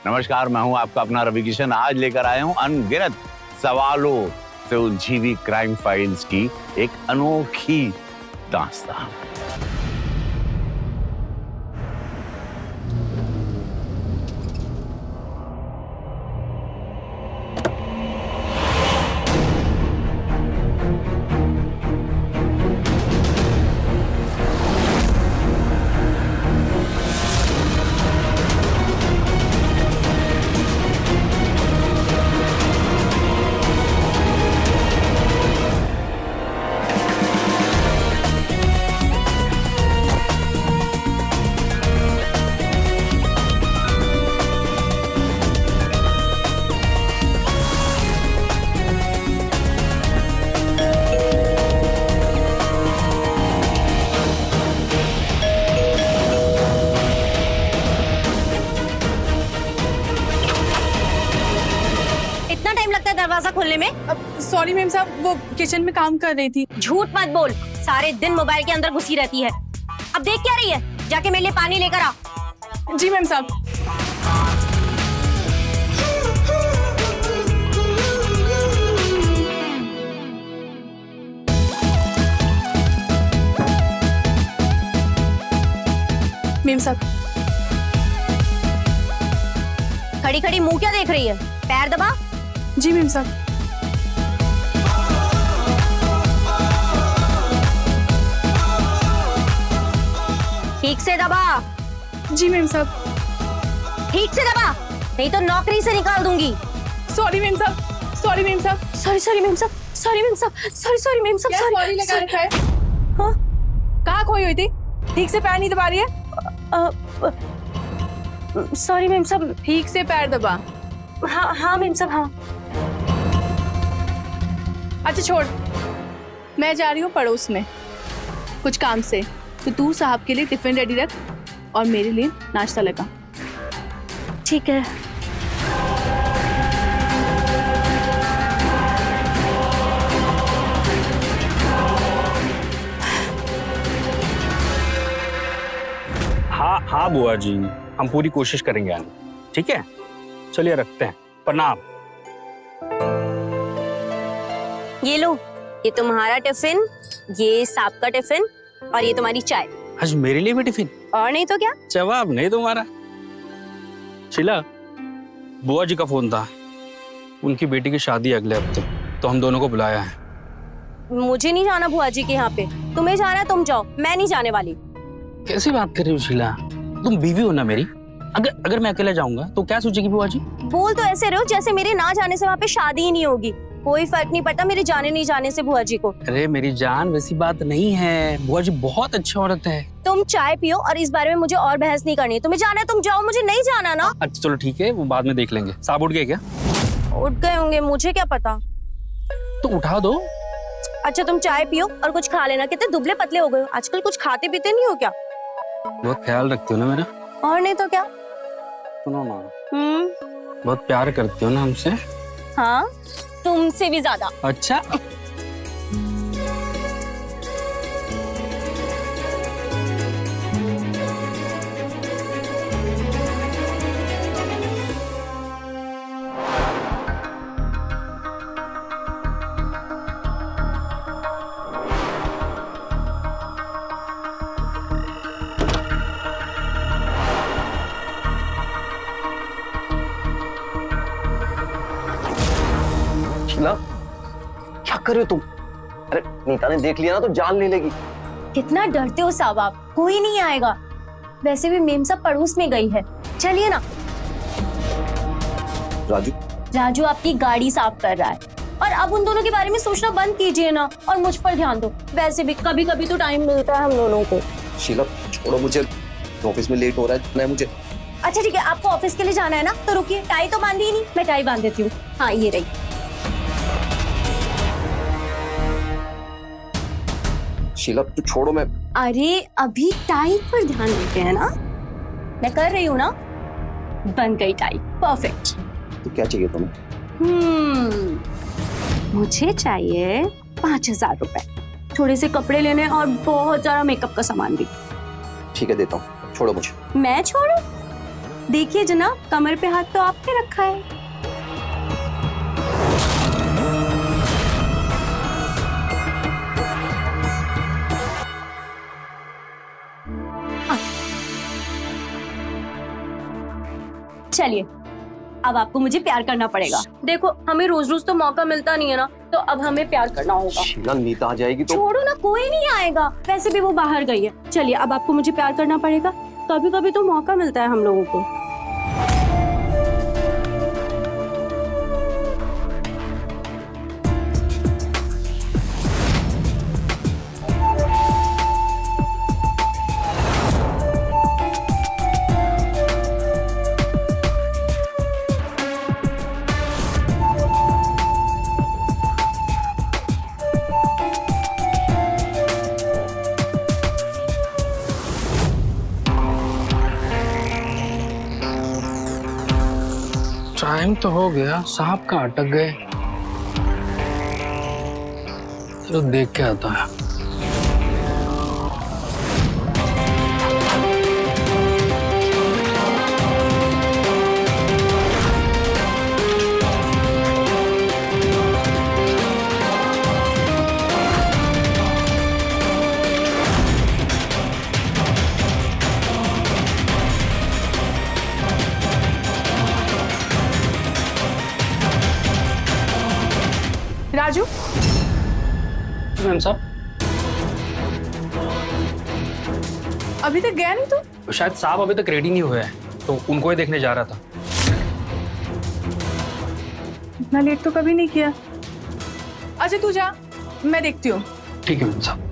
नमस्कार, मैं हूं आपका अपना रवि किशन। आज लेकर आया हूं अनगिनत सवालों से उलझी हुई क्राइम फाइल्स की एक अनोखी दास्तान। दरवाजा खोलने में? सॉरी मैम साहब, वो किचन में काम कर रही थी। झूठ मत बोल, सारे दिन मोबाइल के अंदर घुसी रहती है। अब देख क्या रही है? जाके मेरे लिए पानी लेकर आ। जी मैम साहब। मैम साहब। खड़ी खड़ी मुंह क्या देख रही है? पैर दबा। जी मैम साहब। ठीक से दबा। जी मैम साहब। ठीक से दबा, नहीं तो नौकरी से निकाल दूंगी। सॉरी मैम साहब, सॉरी मैम साहब, सॉरी मैम साहब, सॉरी मैम साहब, सॉरी मैम साहब, सॉरी लगा रखा है। हाँ? कहाँ खोई हुई थी? ठीक से पैर नहीं दबा रही है? सॉरी मैम साहब। ठीक से पैर दबा। हाँ हाँ मैम साहब, हाँ। अच्छा छोड़, मैं जा रही हूँ पड़ोस में कुछ काम से, तो तू साहब के लिए टिफिन रेडी रख और मेरे लिए नाश्ता लगा। ठीक है। हाँ बुआ जी, हम पूरी कोशिश करेंगे आने। ठीक है, चलिए रखते हैं। प्रणाम। ये लो, ये तुम्हारा टिफिन, ये सांप का टिफिन और ये तुम्हारी चाय। आज मेरे लिए भी टिफिन? और नहीं तो क्या। जवाब नहीं तुम्हारा। शीला, बुआ जी का फोन था, उनकी बेटी की शादी अगले हफ्ते, तो हम दोनों को बुलाया है। मुझे नहीं जाना बुआ जी के यहाँ पे। तुम्हें जाना है तुम जाओ, मैं नहीं जाने वाली। कैसी बात कर रही हो शीला? तुम बीवी हो ना मेरी। अगर मैं अकेला जाऊंगा तो क्या सोचेगी बुआ जी? बोल तो ऐसे रहे हो जैसे मेरे ना जाने से वहाँ पे शादी ही नहीं होगी। कोई फर्क नहीं पड़ता मेरे जाने नहीं जाने से बुआ जी को। अरे मेरी जान, वैसी बात नहीं है। बुआ जी बहुत अच्छी औरत है। तुम चाय पियो और इस बारे में मुझे और बहस नहीं करनी है। तुम्हें जाना है तुम जाओ, मुझे नहीं जाना ना। अच्छा चलो ठीक है, वो बाद में देख लेंगे। साहब उठ गए क्या? उठ गए होंगे, मुझे क्या पता। तो उठा दो। अच्छा तुम चाय पियो और कुछ खा लेना। कितने दुबले पतले हो गए हो आजकल, कुछ खाते पीते नहीं हो क्या? बहुत ख्याल रखती हो ना मेरा। और नहीं तो क्या। सुनो ना, बहुत प्यार करती हो ना हमसे। हाँ, तुमसे भी ज्यादा। अच्छा। शीला, क्या कर रहे हो तुम? अरे नीता ने देख लिया ना तो जान ले लेगी। कितना डरते हो साहब आप, कोई नहीं आएगा। वैसे भी मेम साहब पड़ोस में गई है, चलिए ना। राजू आपकी गाड़ी साफ कर रहा है और अब उन दोनों के बारे में सोचना बंद कीजिए ना और मुझ पर ध्यान दो। वैसे भी कभी कभी तो टाइम मिलता है हम दोनों को। शीला छोड़ो मुझे, ऑफिस में लेट हो रहा है मुझे। अच्छा ठीक है, आपको ऑफिस के लिए जाना है ना, तो रुकिए। टाई तो बांधी ही नहीं, मैं टाई बांध देती हूँ। हाँ ये रही। शीला तू छोड़ो, मैं। अरे अभी टाई पर ध्यान देते हैं ना, मैं कर रही हूँ ना। बन गई टाई, परफेक्ट। तो क्या चाहिए तुम्हें? मुझे चाहिए 5,000 रुपए, थोड़े से कपड़े लेने और बहुत सारा मेकअप का सामान भी। ठीक है देता हूँ, छोड़ो मुझे। मैं छोड़ू? देखिए जनाब, कमर पे हाथ तो आपने रखा है। चलिए, अब आपको मुझे प्यार करना पड़ेगा। देखो, हमें रोज रोज तो मौका मिलता नहीं है ना, तो अब हमें प्यार करना होगा। शीला, नीता आ जाएगी तो। छोड़ो ना, कोई नहीं आएगा, वैसे भी वो बाहर गई है। चलिए, अब आपको मुझे प्यार करना पड़ेगा। कभी कभी तो मौका मिलता है हम लोगों को। टाइम तो हो गया, साहब कहाँ अटक गए? चलो देख के आता है। राजू, मैम साहब, अभी तक गया नहीं तू? शायद साहब अभी तक रेडी नहीं हुए हैं, तो उनको ही देखने जा रहा था। इतना लेट तो कभी नहीं किया। अच्छा तू जा, मैं देखती हूँ। ठीक है मैम साहब।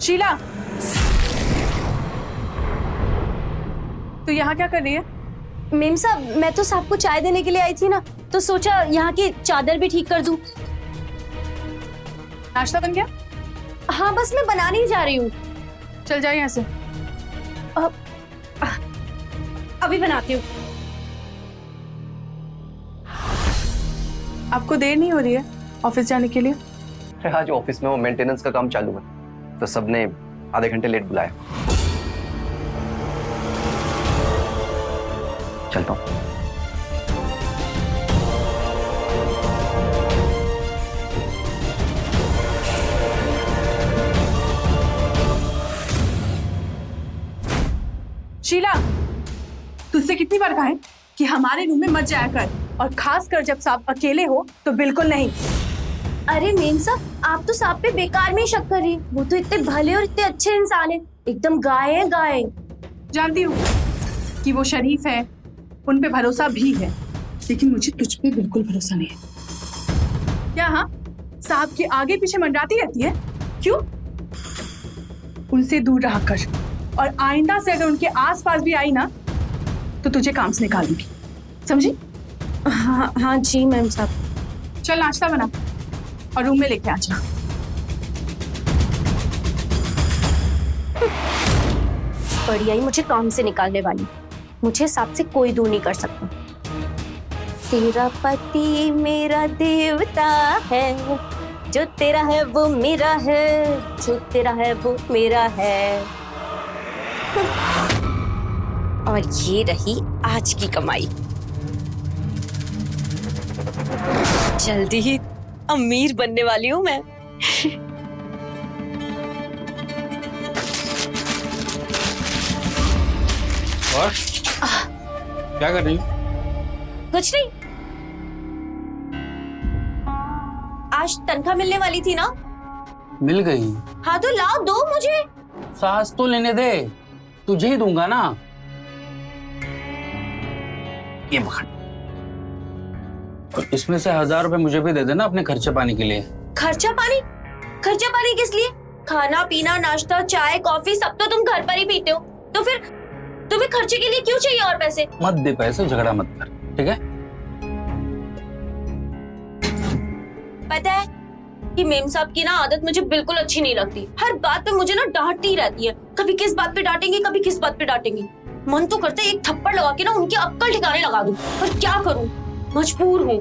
शीला, तू यहाँ क्या कर रही है? मेम साहब, मैं तो साहब को चाय देने के लिए आई थी ना, तो सोचा यहाँ की चादर भी ठीक कर दूं। नाश्ता बन गया? हाँ, बस मैं बनाने ही जा रही हूँ। चल जा यहाँ से। अभी बनाती हूँ। आपको देर नहीं हो रही है ऑफिस जाने के लिए? अरे आज ऑफिस में वो मेंटेनेंस का काम चालू है, तो सबने आधे घंटे लेट बुलाया। चलता हूँ। शीला, तुझसे कितनी बार कहा है कि हमारे रूम में मत जाया कर, और खास कर जब साहब अकेले हो तो बिल्कुल नहीं। अरे मेम साहब, आप तो साहब पे बेकार में ही शक कर रही हैं। वो तो इतने भले और इतने अच्छे इंसान हैं, एकदम गाय हैं गाय। जानती हूँ कि वो शरीफ है, उन पे भरोसा भी है, लेकिन मुझे तुझ पे बिल्कुल भरोसा नहीं है। क्या हाँ, साहब के आगे पीछे मंडराती रहती है? क्यों? उनसे दूर रहा कर, और आइंदा से अगर उनके आसपास भी आई ना तो तुझे काम से निकाल दूंगी, समझी? हाँ हाँ जी मैम साहब। चल नाश्ता बना और रूम में लेके आ जा। बढ़िया ही मुझे काम से निकालने वाली। मुझे साहब से कोई दूर नहीं कर सकता। तेरा पति मेरा देवता है, जो तेरा है वो मेरा है, जो तेरा है वो मेरा है। और ये रही आज की कमाई। जल्दी ही अमीर बनने वाली हूँ मैं। और क्या कर रही हो? कुछ नहीं, आज तनख्वाह मिलने वाली थी ना? मिल गई? हाँ तो लाओ, दो मुझे। सांस तो लेने दे, तुझे ही दूंगा ना। ये मखन, इसमें से 1000 रुपए मुझे भी दे देना अपने खर्चे पानी के लिए। खर्चा पानी? खर्चा पानी किस लिए? खाना पीना नाश्ता चाय कॉफी सब तो तुम घर पर ही पीते हो, तो फिर तुम्हें खर्चे के लिए क्यों चाहिए और पैसे? मत दे पैसे, झगड़ा मत कर, ठीक है? पता है, कि मेम साहब की ना आदत मुझे बिल्कुल अच्छी नहीं लगती। हर बात पे मुझे ना डांटती रहती है। कभी किस बात पे डांटेंगी, कभी किस बात पे डांटेंगी। मन तो करता है एक थप्पड़ लगा के ना उनकी अक्कल ठिकाने लगा दूं, पर क्या करूं, मजबूर हूँ।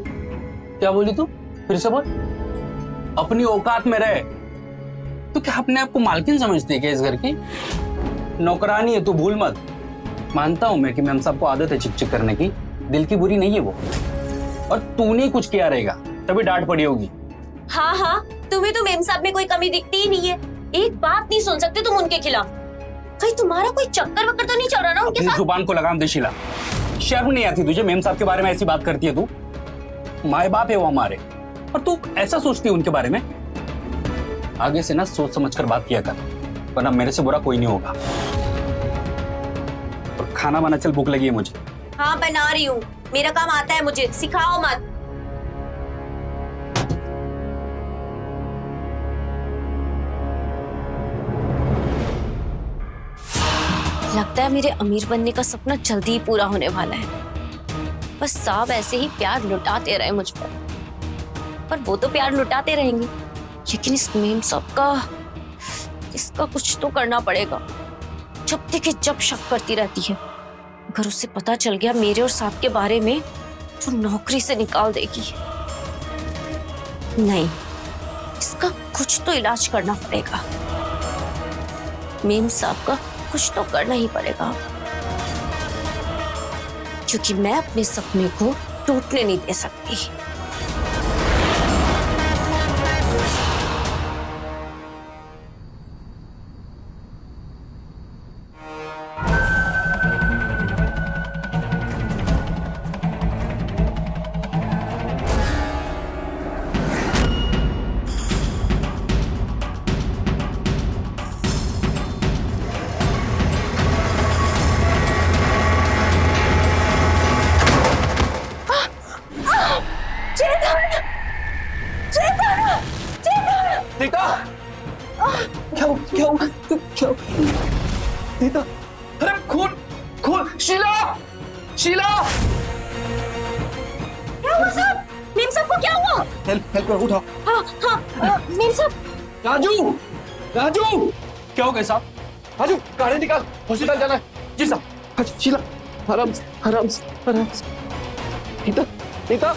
क्या बोली तू? फिर से बोल। अपनी औकात में रहे। तो क्या अपने आप को मालकिन समझती है क्या इस घर की? नौकरानी है तू, भूल मत। मानता हूं मैं कि मैम साहब को आदत है चिक-चिक करने की, दिल की बुरी नहीं है वो। और तूने कुछ किया रहेगा तभी डांट पड़ी होगी। हाँ हाँ, तुम्हें तो मेम साहब में कोई कमी दिखती ही नहीं है। एक बात नहीं सुन सकते तुम उनके खिलाफ। कहीं तुम्हारा कोई चक्कर वक्कर तो नहीं चल रहा ना उनके अपनी साथ? जुबान को लगाम दे शीला। शर्म नहीं आती तुझे? मेम साहब के बारे में ऐसी बात करती है तू? माए बाप है वो हमारे, और तू ऐसा सोचती है उनके बारे में? आगे से ना सोच समझ कर बात किया कर, वरना मेरे से बुरा कोई नहीं होगा। और खाना बना, चल भूख लगी है मुझे। हाँ बना रही हूँ, मेरा काम आता है मुझे, सिखाओ मत। लगता है मेरे अमीर बनने का सपना जल्दी ही पूरा होने वाला है। बस साहब ऐसे ही प्यार लुटाते रहे मुझ पर वो तो प्यार लुटाते रहेंगे, लेकिन इस मेम साहब का, इसका कुछ तो करना पड़ेगा। जब देखे जब शक करती रहती है। अगर उसे पता चल गया मेरे और साहब के बारे में तो नौकरी से निकाल देगी। नहीं, इसका कुछ तो इलाज करना पड़ेगा। मेम साहब का कुछ तो करना ही पड़ेगा, क्योंकि मैं अपने सपने को टूटने नहीं दे सकती। नीता, क्या हुआ? नीता, अरे खून, शीला, शीला! क्या हुआ साहब? मेम साहब को क्या हुआ? हेल्प करो, उठाओ। हाँ, मेम साहब। राजू, क्या हो गया साहब? राजू, गाड़ी निकाल, हॉस्पिटल जाना है। जी साहब। शीला, आराम से। नीता।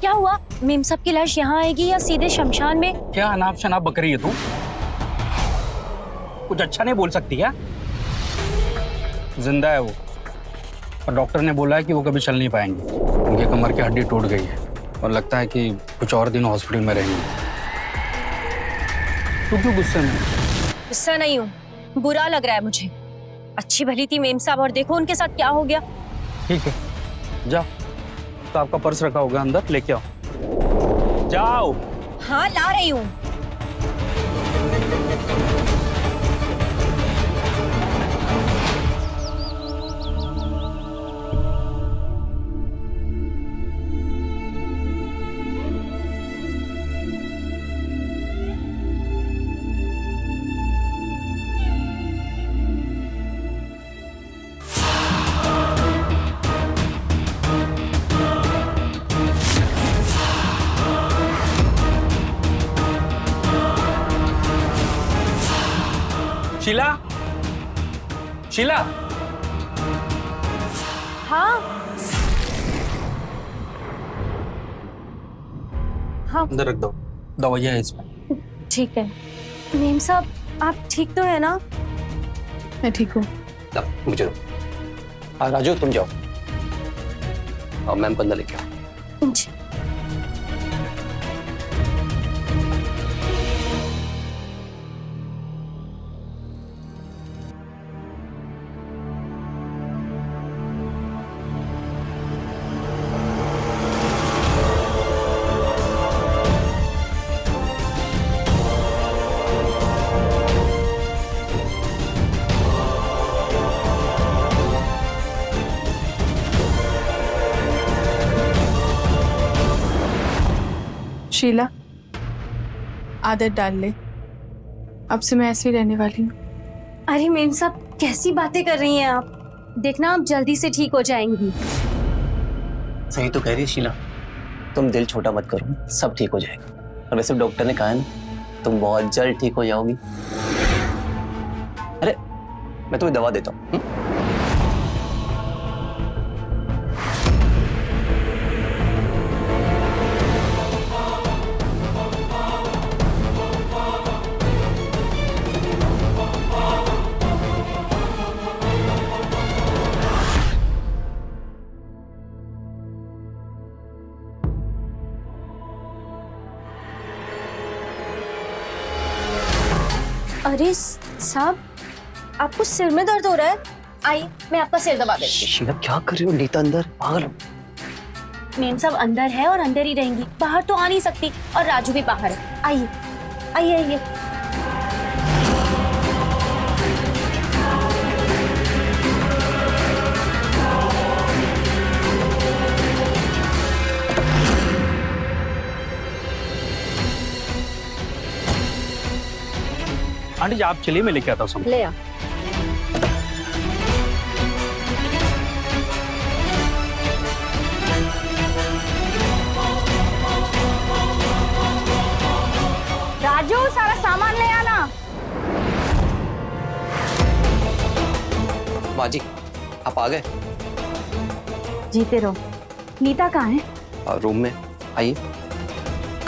क्या हुआ? मेम साहब की लाश यहाँ आएगी या सीधे शमशान में? क्या अनाप शनाप बक रही है तू? कुछ अच्छा नहीं बोल सकती क्या? जिंदा है वो, और डॉक्टर ने बोला है कि वो कभी चल नहीं पाएंगे। उनके कमर की हड्डी टूट गई है और लगता है कि कुछ और दिन हॉस्पिटल में रहेंगे। तू क्यों गुस्से में? गुस्सा नहीं हूँ, बुरा लग रहा है मुझे। अच्छी भली थी मेम साहब और देखो उनके साथ क्या हो गया। ठीक है, जाओ। तो आपका पर्स रखा होगा अंदर, लेके आओ। जाओ। हाँ ला रही हूँ। शीला। हाँ हाँ अंदर रख दो, दवाइयाँ है इसमें। ठीक है। मेम साहब आप ठीक तो है ना? मैं ठीक हूँ। मुझे दो। राजू तुम जाओ, और मैम को अंदर लेके आओ। जी। शीला, आदत डाल ले। अब से मैं ऐसे ही रहने वाली हूँ। अरे मेम साहब कैसी बातें कर रही हैं आप? देखना आप जल्दी से ठीक हो जाएंगी। सही तो कह रही है शीला, तुम दिल छोटा मत करो, सब ठीक हो जाएगा। और वैसे डॉक्टर ने कहा है ना, तुम बहुत जल्द ठीक हो जाओगी। अरे मैं तुम्हें दवा देता हूँ। अरे साहब आपको सिर में दर्द हो रहा है? आइए मैं आपका सिर दबा देती शीला क्या कर रही हो? नीता अंदर, पागल हो। हूँ। मेम साहब अंदर है और अंदर ही रहेंगी, बाहर तो आ नहीं सकती। और राजू भी बाहर है। आइए आइए आइए। आंटी जी आप चलिए, मैं लेके आता हूँ। ले आ। राजू सारा सामान ले आना। माँ जी आप आ गए? जीते रहो। नीता कहाँ है? रूम में, आइए।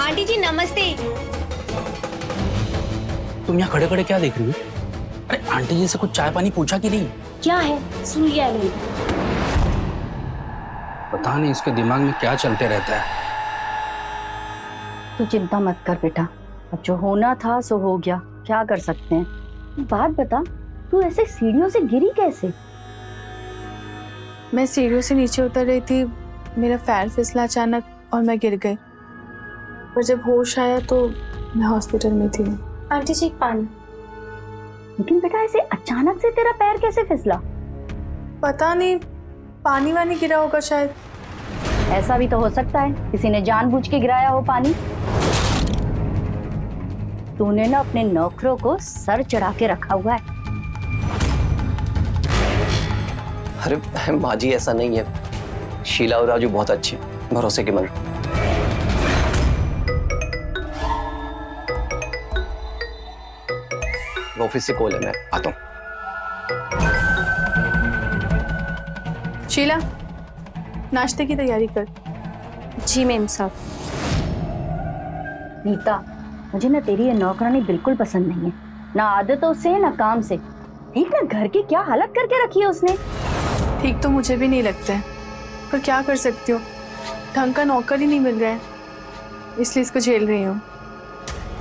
आंटी जी नमस्ते। तुम यहाँ खड़े खड़े क्या देख रही हो? अरे आंटी जी से कुछ चाय पानी पूछा कि नहीं? क्या है? सुन लिया नहीं? पता नहीं इसके दिमाग में क्या चलते रहता है। तू चिंता मत कर बेटा, अब जो होना था सो हो गया, क्या कर सकते हैं। बात बता, तू ऐसे सीढ़ियों से गिरी कैसे? मैं सीढ़ियों से नीचे उतर रही थी, मेरा पैर फिसला अचानक और मैं गिर गई। पर जब होश आया तो मैं हॉस्पिटल में थी। आंटी जी पानी। लेकिन बेटा ऐसे अचानक से तेरा पैर कैसे फिसला? पता नहीं, पानी वानी गिरा होगा शायद। ऐसा भी तो हो सकता है किसी ने जानबूझ के गिराया हो पानी। तूने ना अपने नौकरों को सर चढ़ा के रखा हुआ है। अरे माँ जी ऐसा नहीं है, शीला और राजू बहुत अच्छे, भरोसे के मन। ऑफिस से कॉल है, मैं आता हूँ। शीला नाश्ते की तैयारी कर। जी मेम साहब। नीता, मुझे ना तेरी ये नौकरानी बिल्कुल पसंद नहीं है, ना आदतों से ना काम से। देख ना घर की क्या हालत करके रखी है उसने। ठीक तो मुझे भी नहीं लगता है, पर क्या कर सकती हूँ, ढंग का नौकर ही नहीं मिल रहा है, इसलिए इसको झेल रही हूँ।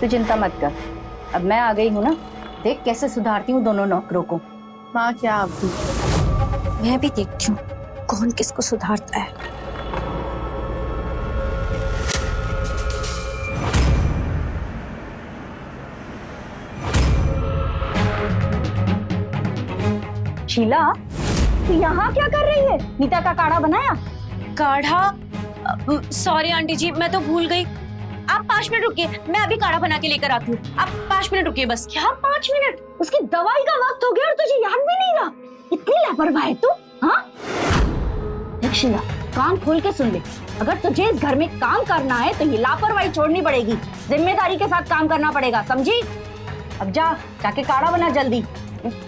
तू चिंता मत कर, अब मैं आ गई हूँ ना, देख कैसे सुधारती हूँ दोनों नौकरों को। माँ क्या आप भी? मैं भी देखती हूँ कौन किसको सुधारता है। शीला, तू यहाँ क्या कर रही है? नीता का काढ़ा बनाया? काढ़ा? सॉरी आंटी जी, मैं तो भूल गई। आप 5 मिनट रुकिए, मैं अभी काढ़ा बना के लेकर आती हूँ। आप 5 मिनट रुकिए बस। क्या 5 मिनट? उसकी दवाई का वक्त हो गया और तुझे याद भी नहीं रहा? इतनी लापरवाह है तू, हाँ? देख शीला, कान खोल के सुन ले, अगर तुझे इस घर में काम करना है तो ये लापरवाही छोड़नी पड़ेगी, जिम्मेदारी के साथ काम करना पड़ेगा, समझी? अब जा, जाके काढ़ा बना जल्दी।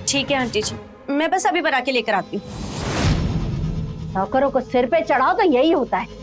ठीक है आंटी जी, मैं बस अभी बना के लेकर आती हूँ। नौकरों को सिर पे चढ़ाओ तो यही होता है।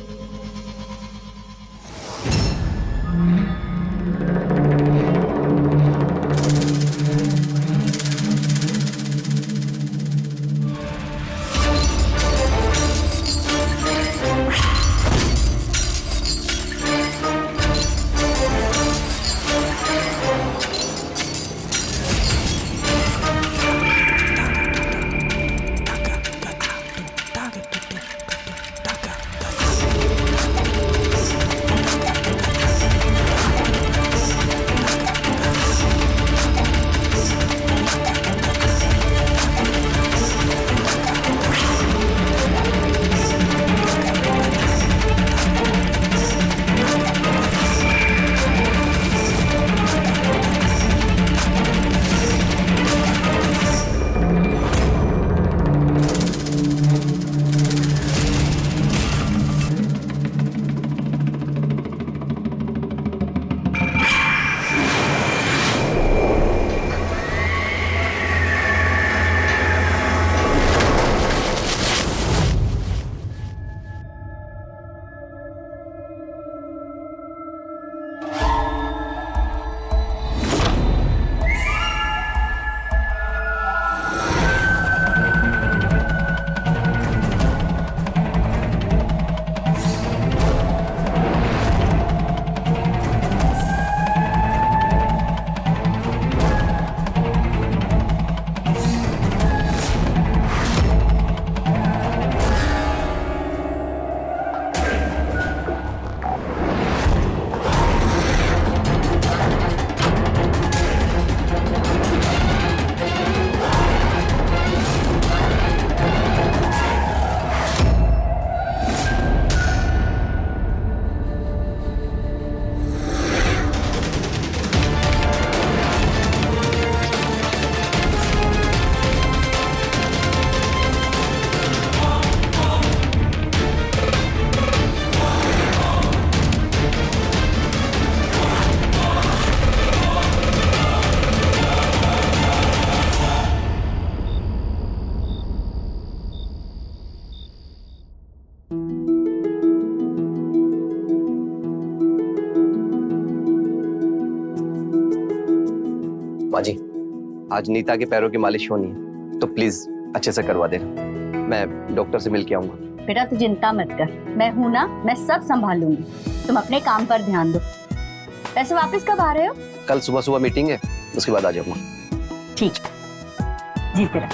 आज नीता के पैरों की मालिश होनी है, तो प्लीज अच्छे से करवा देना। मैं डॉक्टर से मिल के आऊंगा। बेटा तू चिंता मत कर, मैं हूं ना, मैं सब संभाल लूंगी। तुम अपने काम पर ध्यान दो। वैसे वापस कब आ रहे हो? कल सुबह सुबह मीटिंग है, उसके बाद आ जाऊंगा। ठीक जी तेरा।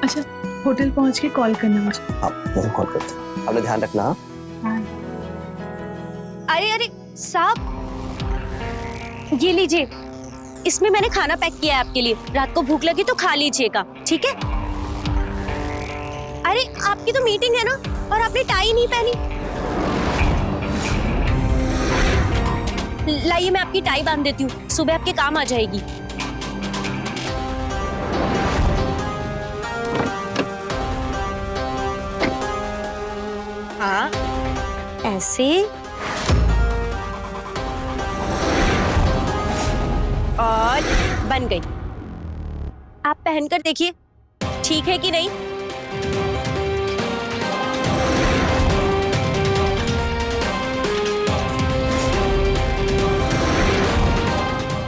अच्छा, होटल पहुंच के कॉल करना मुझे। आप कॉल करते हैं, अपना ध्यान रखना। हाँ? अरे अरे साहब, ये लीजिए, इसमें मैंने खाना पैक किया है आपके लिए। रात को भूख लगी तो खा लीजिएगा, ठीक है? अरे आपकी तो मीटिंग है ना, और आपने टाई नहीं पहनी। लाइए मैं आपकी टाई बांध देती हूँ, सुबह आपके काम आ जाएगी। हाँ, ऐसे और बन गई। आप पहनकर देखिए, ठीक है कि नहीं?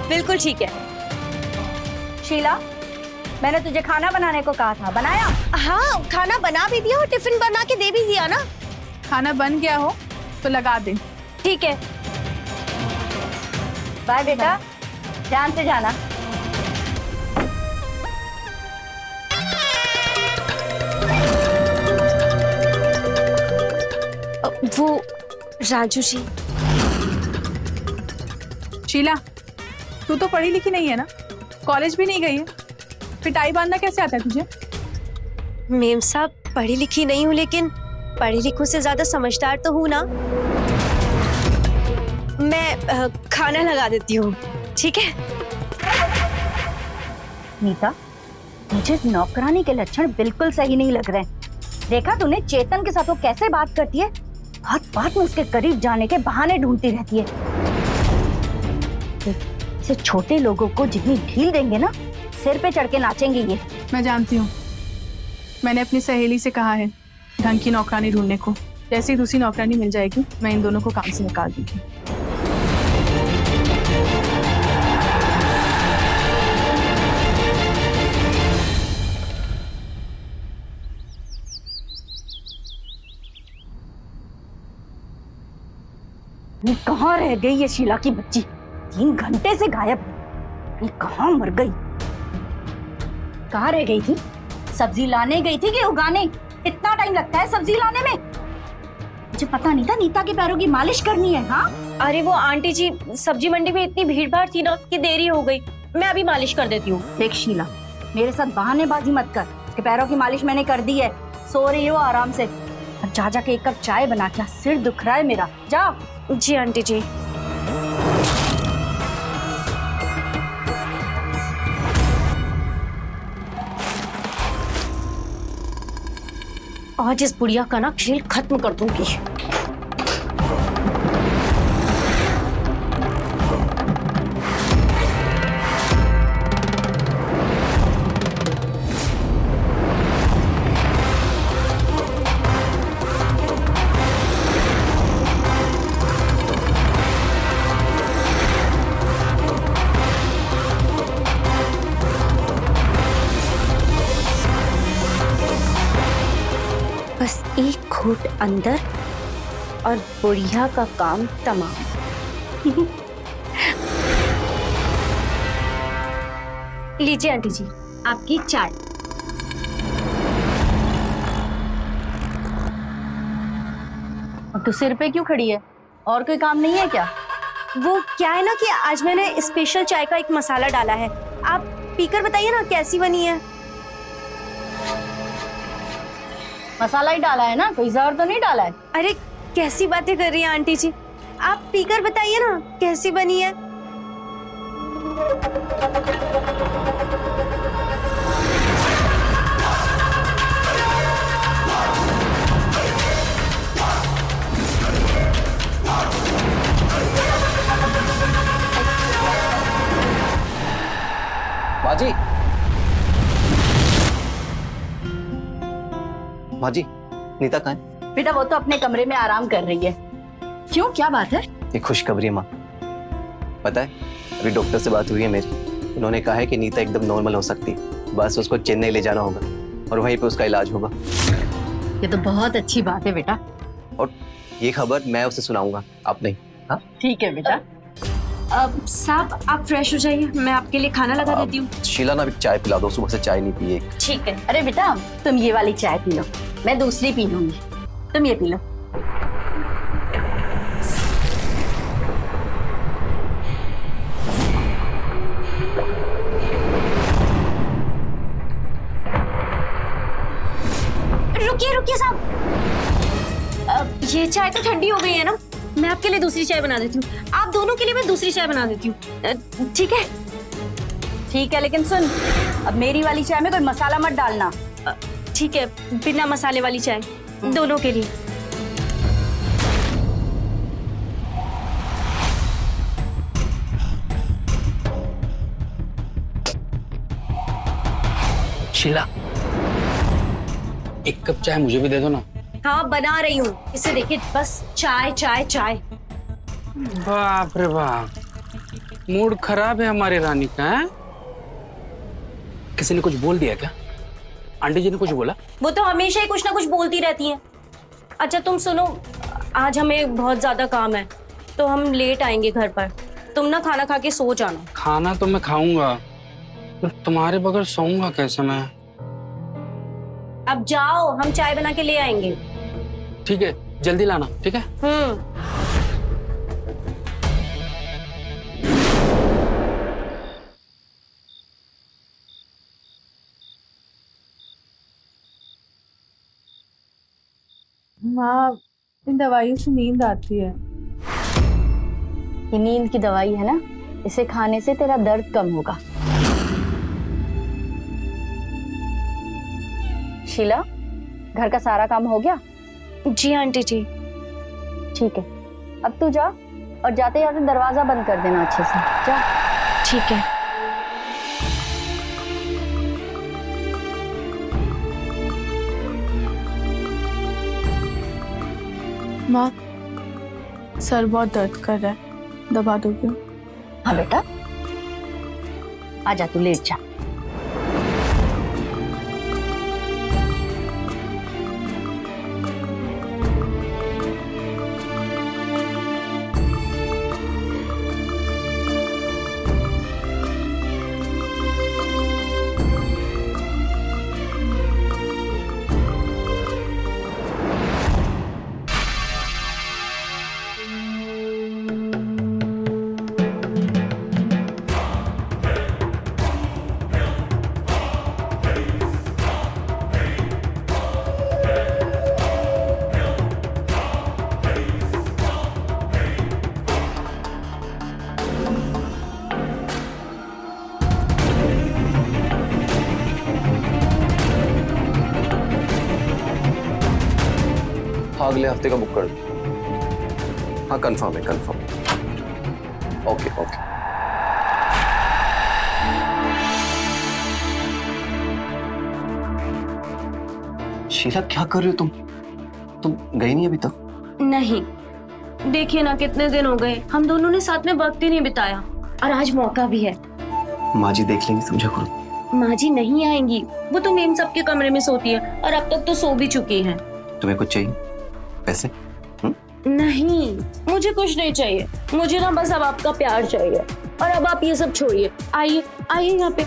बिल्कुल ठीक है। शीला, मैंने तुझे खाना बनाने को कहा था, बनाया? हाँ, खाना बना भी दिया और टिफिन बना के दे भी दिया ना। खाना बन गया हो तो लगा दे। ठीक है। बाय बेटा, ध्यान से जाना। वो राजू जी। शीला, तू तो पढ़ी लिखी नहीं है ना, कॉलेज भी नहीं गई है, फिर टाई बांधना कैसे आता है तुझे? मेम साहब, पढ़ी लिखी नहीं हूँ, लेकिन पढ़ी लिखों से ज्यादा समझदार तो हूँ ना। मैं खाना लगा देती हूँ, ठीक है? नीता, मुझे नौकरानी के लक्षण बिल्कुल सही नहीं लग रहे। देखा तूने चेतन के साथ वो कैसे बात करती है? हर बात में उसके करीब जाने के बहाने ढूंढती रहती है। इसे छोटे लोगों को जितनी ढील देंगे ना, सिर पे चढ़ के नाचेंगे ये। मैं जानती हूँ, मैंने अपनी सहेली से कहा है ढंग की नौकरानी ढूंढने को। जैसे ही दूसरी नौकरानी मिल जाएगी, मैं इन दोनों को काम से निकाल दूंगी। कहाँ रह गई ये शीला की बच्ची? 3 घंटे से गायब है। ये कहाँ मर गई? कहाँ रह गई थी? सब्जी लाने गई थी कि उगाने? इतना टाइम लगता है सब्जी लाने में? मुझे पता नहीं था नीता के पैरों की मालिश करनी है। हाँ, अरे वो आंटी जी, सब्जी मंडी में इतनी भीड़ भाड़ थी ना कि देरी हो गई। मैं अभी मालिश कर देती हूँ। देख शीला, मेरे साथ बहानेबाजी मत कर। उसके पैरों की मालिश मैंने कर दी है, सो रही हो आराम से। अब जा जाके 1 कप चाय बना के, सिर दुख रहा है मेरा। जा। जी आंटी जी। आज इस बुढ़िया का ना खेल खत्म कर दूंगी। बस 1 घूंट अंदर और बुढ़िया का काम तमाम। लीजिए आंटी जी, आपकी चाय। अब तू सिर पे क्यों खड़ी है? और कोई काम नहीं है क्या? वो क्या है ना कि आज मैंने स्पेशल चाय का एक मसाला डाला है। आप पीकर बताइए ना कैसी बनी है। मसाला ही डाला है ना, कोई जहर तो नहीं डाला है? अरे कैसी बातें कर रही हैं आंटी जी, आप पीकर बताइए ना कैसी बनी है। बाजी, बाजी, नीता कहाँ है? बेटा वो तो अपने कमरे में आराम कर रही है। क्यों, क्या बात है? एक खुशखबरी माँ। पता है, अभी डॉक्टर से बात हुई है मेरी, उन्होंने कहा है कि नीता एकदम नॉर्मल हो सकती है, बस उसको चेन्नई ले जाना होगा और वहीं पे उसका इलाज होगा। ये तो बहुत अच्छी बात है बेटा। और ये खबर मैं उसे सुनाऊंगा, आप नहीं। हाँ ठीक है बेटा। अब साहब आप फ्रेश हो जाइए, मैं आपके लिए खाना लगा देती हूँ। शीला ना, अभी चाय पिला दो, सुबह से चाय नहीं पी एक। ठीक है। अरे बेटा तुम ये वाली चाय पी लो, मैं दूसरी पी लूंगी, तुम ये पी लो। रुकिए रुकिए साहब, ये चाय तो ठंडी हो गई है ना, मैं आपके लिए दूसरी चाय बना देती हूँ। आप दोनों के लिए मैं दूसरी चाय बना देती हूँ, ठीक है? ठीक है, लेकिन सुन, अब मेरी वाली चाय में कोई मसाला मत डालना। ठीक है, बिना मसाले वाली चाय दोनों के लिए। शीला, एक कप चाय मुझे भी दे दो ना। हाँ बना रही हूँ, इसे देखिए, बस चाय चाय चाय। बाप रे बाप, मूड खराब है हमारी रानी का। है? किसी ने कुछ बोल दिया क्या? आंटी जी ने कुछ बोला? वो तो हमेशा ही कुछ ना कुछ बोलती रहती हैं। अच्छा तुम सुनो, आज हमें बहुत ज्यादा काम है तो हम लेट आएंगे घर पर, तुम ना खाना खा के सो जाना। खाना तो मैं खाऊंगा, पर तुम्हारे बगैर सोऊंगा कैसे मैं? अब जाओ, हम चाय बना के ले आएंगे। ठीक है, जल्दी लाना, ठीक है? माँ, इन दवाइयों से नींद आती है। ये नींद की दवाई है ना, इसे खाने से तेरा दर्द कम होगा। शीला, घर का सारा काम हो गया? जी आंटी जी। ठीक है, अब तू जा और जाते जाते दरवाजा बंद कर देना अच्छे से, जा। ठीक है। माँ, सर बहुत दर्द कर रहा है, दबा दोगे? हाँ बेटा, आजा, तू लेट जा। अगले हफ्ते का बुक कर दो। हाँ कंफर्म है, कंफर्म। Okay okay. शीला क्या कर रही हो तुम गई नहीं अभी तक? नहीं, देखिए ना कितने दिन हो गए, हम दोनों ने साथ में वक्त ही नहीं बिताया, और आज मौका भी है। माँ जी देख लेंगी, समझा करो। माँ जी नहीं आएंगी, वो तो मेम सबके कमरे में सोती है और अब तक तो सो भी चुकी हैं। तुम्हें कुछ चाहिए? पैसे? नहीं, मुझे कुछ नहीं चाहिए, मुझे ना बस अब आपका प्यार चाहिए। और अब आप ये सब छोड़िए, आइए आइए यहाँ पे।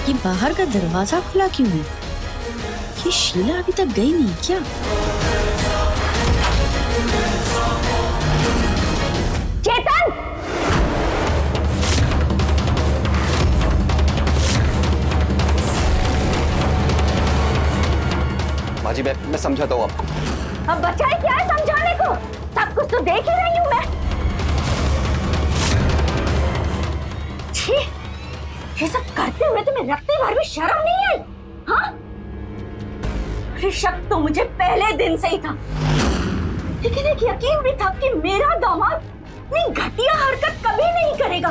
ये बाहर का दरवाजा खुला क्यों है? ये शीला अभी तक गई नहीं क्या? चेतन! माँ जी मैं समझाता हूँ आपको। अब बचा है क्या है समझाने को? सब कुछ तो देख ही रही हूँ मैं। छी, ये सब करते हुए तुम्हें रत्ती भर भी शर्म नहीं आई? हाँ? अरे शक तो मुझे पहले दिन से ही था, लेकिन एक यकीन भी था कि मेरा दामाद इतनी घटिया हरकत कभी नहीं करेगा,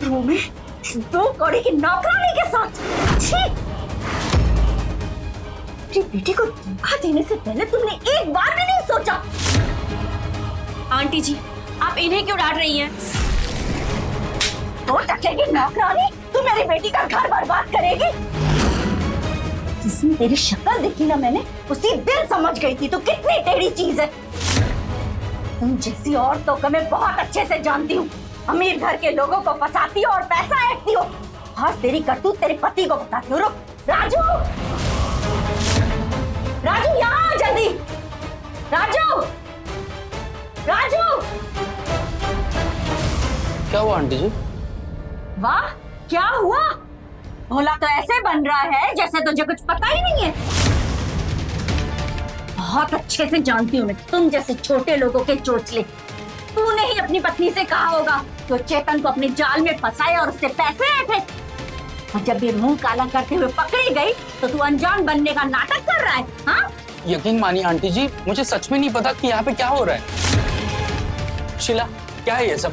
वो भी इस 2 कौड़ी की नौकरानी के साथ। छी! अपनी बेटी को धोखा देने से पहले तुमने एक बार भी नहीं सोचा। आंटी जी, आप इन्हें क्यों डांट रही हैं? तो टकेगी नौकरानी, तू मेरी बेटी का घर बर्बाद करेगी। जिसने तेरी शक्ल देखी ना मैंने, उसी दिन समझ गई थी तू कितनी टेढ़ी चीज है। तुम जैसी औरतों को मैं बहुत अच्छे से जानती हूँ। अमीर घर के लोगों को फंसाती हो और पैसा ऐंठती हो। और तेरी करतूत तेरे पति को बताती हूँ। रुक, राजू, राजू यहाँ आ जल्दी। राजू, राजू। क्या हुआ आंटी जी? वाह, क्या हुआ? भोला तो ऐसे बन रहा है जैसे तुझे कुछ पता ही नहीं है। बहुत अच्छे से जानती हूँ मैं तुम जैसे छोटे लोगों के चोचले। तूने ही अपनी पत्नी से कहा होगा तो चेतन को अपने जाल में फंसाए और उससे पैसे ऐंठे। और जब ये मुंह काला करते हुए पकड़ी गई तो तू अनजान बनने का नाटक कर रहा है। हाँ? यकीन मानिए आंटी जी, मुझे सच में नहीं पता कि यहाँ पे क्या हो रहा है। शीला, क्या है ये सब?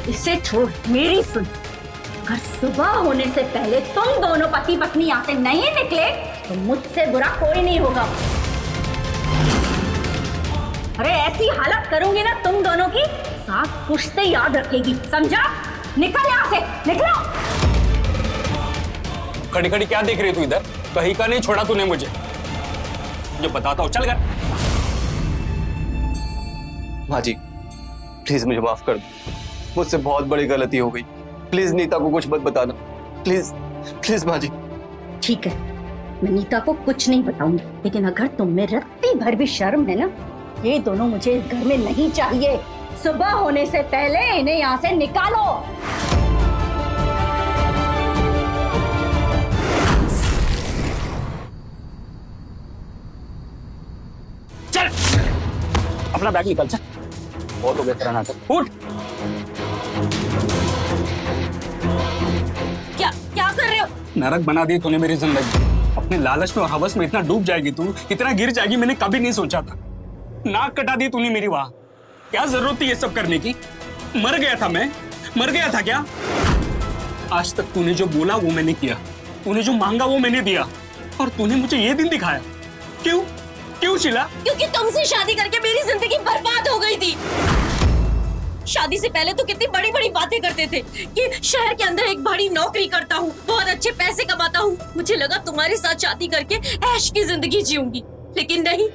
इसे छोड़, मेरी सुन। अगर सुबह होने से पहले तुम दोनों पति पत्नी यहाँ से नहीं निकले तो मुझसे बुरा कोई नहीं होगा। अरे ऐसी हालत करूंगी ना तुम दोनों की, साथ पुश्ते याद रखेगी, समझा? निकल यहाँ से, निकलो। खड़ी खड़ी क्या देख रही तू इधर? कहीं का नहीं छोड़ा तूने मुझे। जो बताता हूँ, चल कर। माँ जी, प्लीज मुझे माफ कर दो, मुझसे बहुत बड़ी गलती हो गई। प्लीज नीता को कुछ मत बताना, प्लीज प्लीज माँ जी। ठीक है, मैं नीता को कुछ नहीं बताऊंगी, लेकिन अगर तुम में रत्ती भर भी शर्म है ना, ये दोनों मुझे इस घर में नहीं चाहिए। सुबह होने से पहले इन्हें यहाँ से निकालो। चल, अपना बैग निकाल। चल, बहुत हो गया तेरा नाटक। उठ। क्या कर रहे हो? नरक बना दी तूने मेरी जिंदगी। अपने लालच में और हवस में इतना डूब जाएगी तू, इतना गिर जाएगी, मैंने कभी नहीं सोचा था। नाक कटा दी तूने मेरी। वहां क्या जरूरत थी ये सब करने की? मर गया था मैं, मर गया था क्या? आज तक तूने जो बोला वो मैंने किया, तूने जो मांगा वो मैंने दिया, और तूने मुझे ये दिन दिखाया। क्यों क्यों शीला? क्योंकि तुमसे शादी करके मेरी जिंदगी बर्बाद हो गई थी। शादी से पहले तो कितनी बड़ी बड़ी बातें करते थे कि शहर के अंदर एक बड़ी नौकरी करता हूँ, बहुत अच्छे पैसे कमाता हूँ। मुझे लगा तुम्हारे साथ शादी करके ऐश की जिंदगी जीऊंगी, लेकिन नहीं।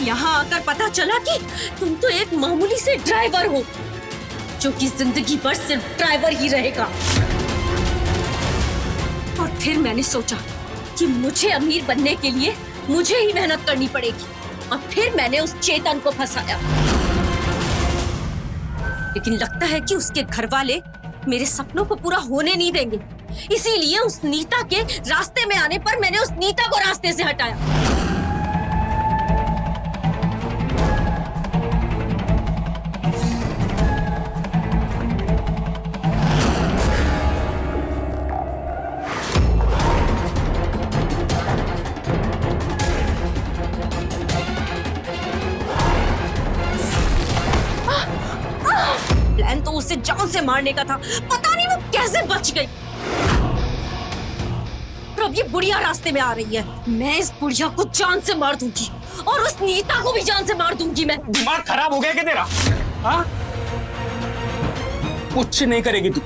यहाँ आकर पता चला कि तुम तो एक मामूली से ड्राइवर हो, जो कि जिंदगी भर सिर्फ ड्राइवर ही रहेगा। और फिर मैंने सोचा कि मुझे अमीर बनने के लिए मुझे ही मेहनत करनी पड़ेगी, और फिर मैंने उस चेतन को फंसाया। लेकिन लगता है कि उसके घर वाले मेरे सपनों को पूरा होने नहीं देंगे, इसीलिए उस नीता के रास्ते में आने पर मैंने उस नीता को रास्ते से हटाया। प्लान तो उसे जान से मारने का था, पता नहीं वो कैसे बच गई। और अब ये बुढ़िया रास्ते में आ रही है। मैं इस बुढ़िया को जान से मार दूंगी, और उस नीता को भी जान से मार दूंगी मैं। दिमाग खराब हो गया क्या तेरा? हाँ? कुछ नहीं करेगी तू।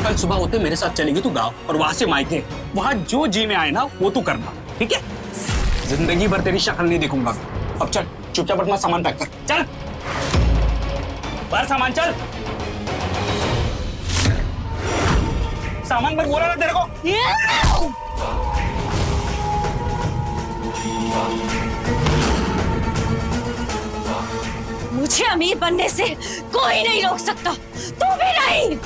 कल सुबह होते मेरे साथ चलेगी तू गाँव, और वहां से मायके। वहां जो जी में आए ना वो तू करना, ठीक है? जिंदगी भर तेरी शक्ल नहीं देखूंगा। अब चल, चुपचाप अपना सामान पैक कर। चल बाहर, सामान चल। सामान पर बोला ना तेरे को। मुझे अमीर बनने से कोई नहीं रोक सकता, तू भी नहीं।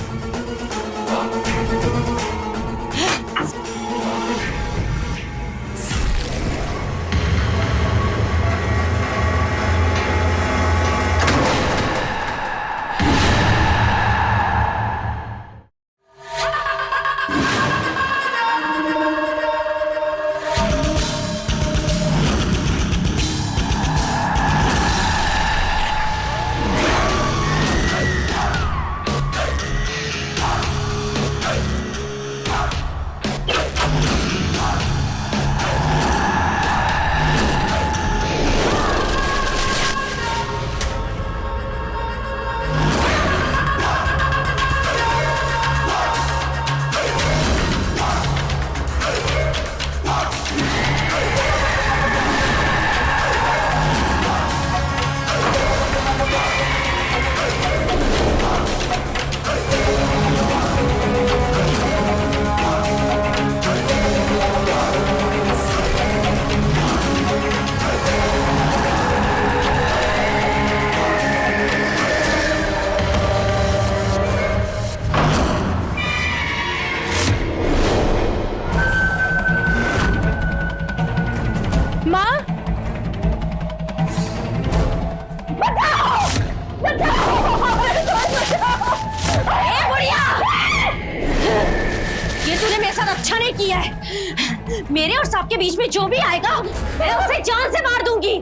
साथ अच्छा नहीं किया है। मेरे और सांप के बीच में जो भी आएगा मैं उसे जान से मार दूंगी।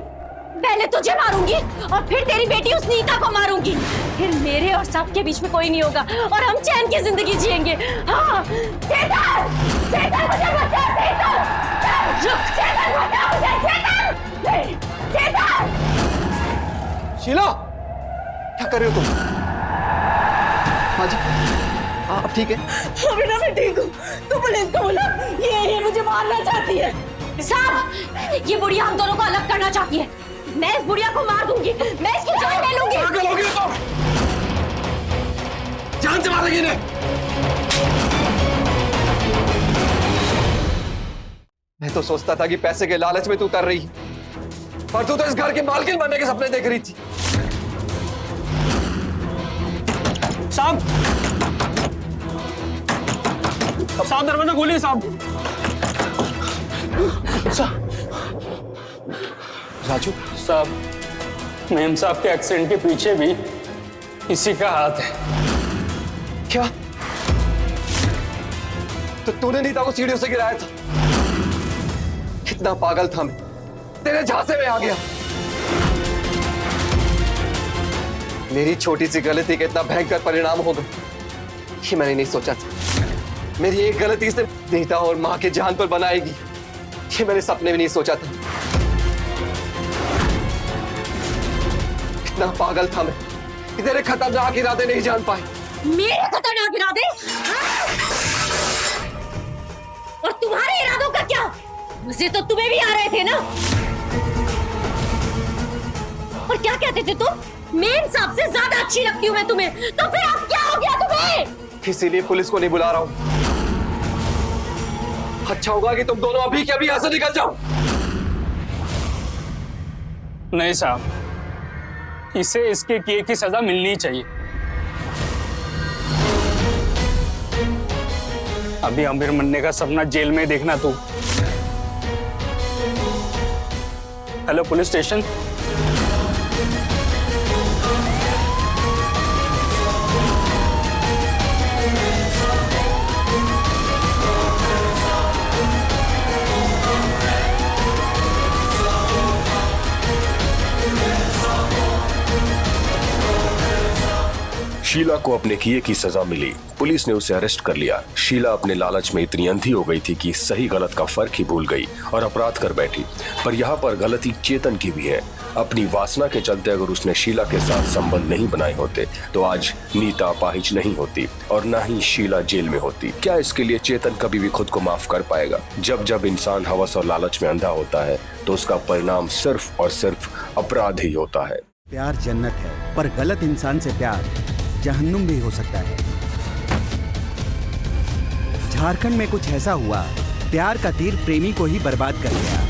पहले तुझे मारूंगी और फिर तेरी बेटी उस नीता को मारूंगी। फिर मेरे और सांप के बीच में कोई नहीं होगा और हम चैन की जिंदगी जिएंगे। हाँ, चेतन! चेतन मुझे बचा! चेतन! रुक! चेतन बचा मुझे! चेतन! चेतन! शीला, क्या कर रहे हो तुम? हाँ जी, आप ठीक है? अभी मैं ठीक हूँ। तू पुलिस को बोला, ये मुझे मारना चाहती है। साहब, ये बुढ़िया हम दोनों को अलग करना चाहती है। मैं इस बुढ़िया को मार दूंगी। मैं इसकी जान ले लूंगी। पागल हो गई तुम? जान से मारेगी इन्हें। मैं तो सोचता था कि पैसे के लालच में तू उतर रही है, पर तू तो इस घर के मालकिन बनने के सपने देख रही थी। साहब, साहब दरवाजा खोलिए साहब। राजू, साहब, मेम साहब के एक्सीडेंट के पीछे भी इसी का हाथ है। क्या? तो तूने नीता को सीढ़ियों से गिराया था? कितना पागल था मैं, तेरे झांसे में आ गया। मेरी छोटी सी गलती का इतना भयंकर परिणाम होगा ये मैंने नहीं सोचा था। मेरी एक गलती से नीता और मां के जान पर बनाएगी ये मैंने सपने में नहीं सोचा था। इतना पागल था मैं कि तेरे खतरनाक इरादे नहीं जान पाए। मेरे खतरनाक इरादे? और तुम्हारे इरादों का क्या? मुझे तो तुम्हें भी आ रहे थे ना। और क्या कहते थे तुम? मेम साहब से ज्यादा अच्छी लगती हूँ मैं तुम्हें। तो फिर अब क्या हो गया तुम्हें? इसीलिए पुलिस को नहीं बुला रहा हूं। अच्छा होगा कि तुम दोनों अभी के अभी यहां से निकल जाओ। नहीं साहब, इसे इसके किए की सजा मिलनी चाहिए। अभी अमीर बनने का सपना जेल में देखना तू। Hello police station. शीला को अपने किए की सजा मिली। पुलिस ने उसे अरेस्ट कर लिया। शीला अपने लालच में इतनी अंधी हो गई थी कि सही गलत का फर्क ही भूल गई और अपराध कर बैठी। पर यहाँ पर गलती चेतन की भी है। अपनी वासना के चलते अगर उसने शीला के साथ संबंध नहीं बनाए होते तो आज नीता अपाहिज नहीं होती और न ही शीला जेल में होती। क्या इसके लिए चेतन कभी भी खुद को माफ कर पाएगा? जब जब इंसान हवस और लालच में अंधा होता है तो उसका परिणाम सिर्फ और सिर्फ अपराध ही होता है। प्यार जन्नत है, पर गलत इंसान से प्यार जहन्नुम भी हो सकता है। झारखंड में कुछ ऐसा हुआ, प्यार का तीर प्रेमी को ही बर्बाद कर गया।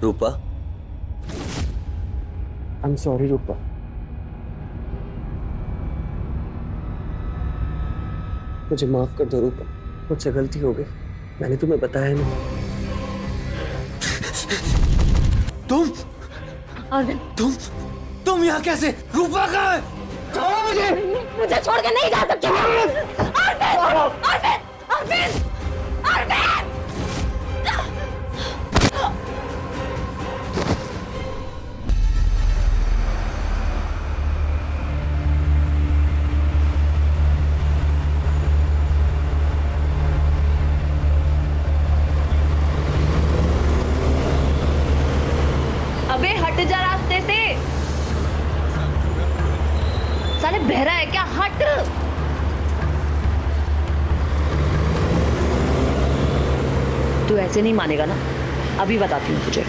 रूपा, आई एम सॉरी रूपा। मुझे माफ कर दो रूपा, मुझसे गलती हो गई, मैंने तुम्हें बताया नहीं। तुम यहाँ कैसे? रूपा कहाँ है? छोड़ो मुझे! मुझे छोड़ के नहीं जा सकते। अबे हट जा रास्ते से। साले बहरा है क्या? हट। तू ऐसे नहीं मानेगा ना, अभी बताती हूँ तुझे।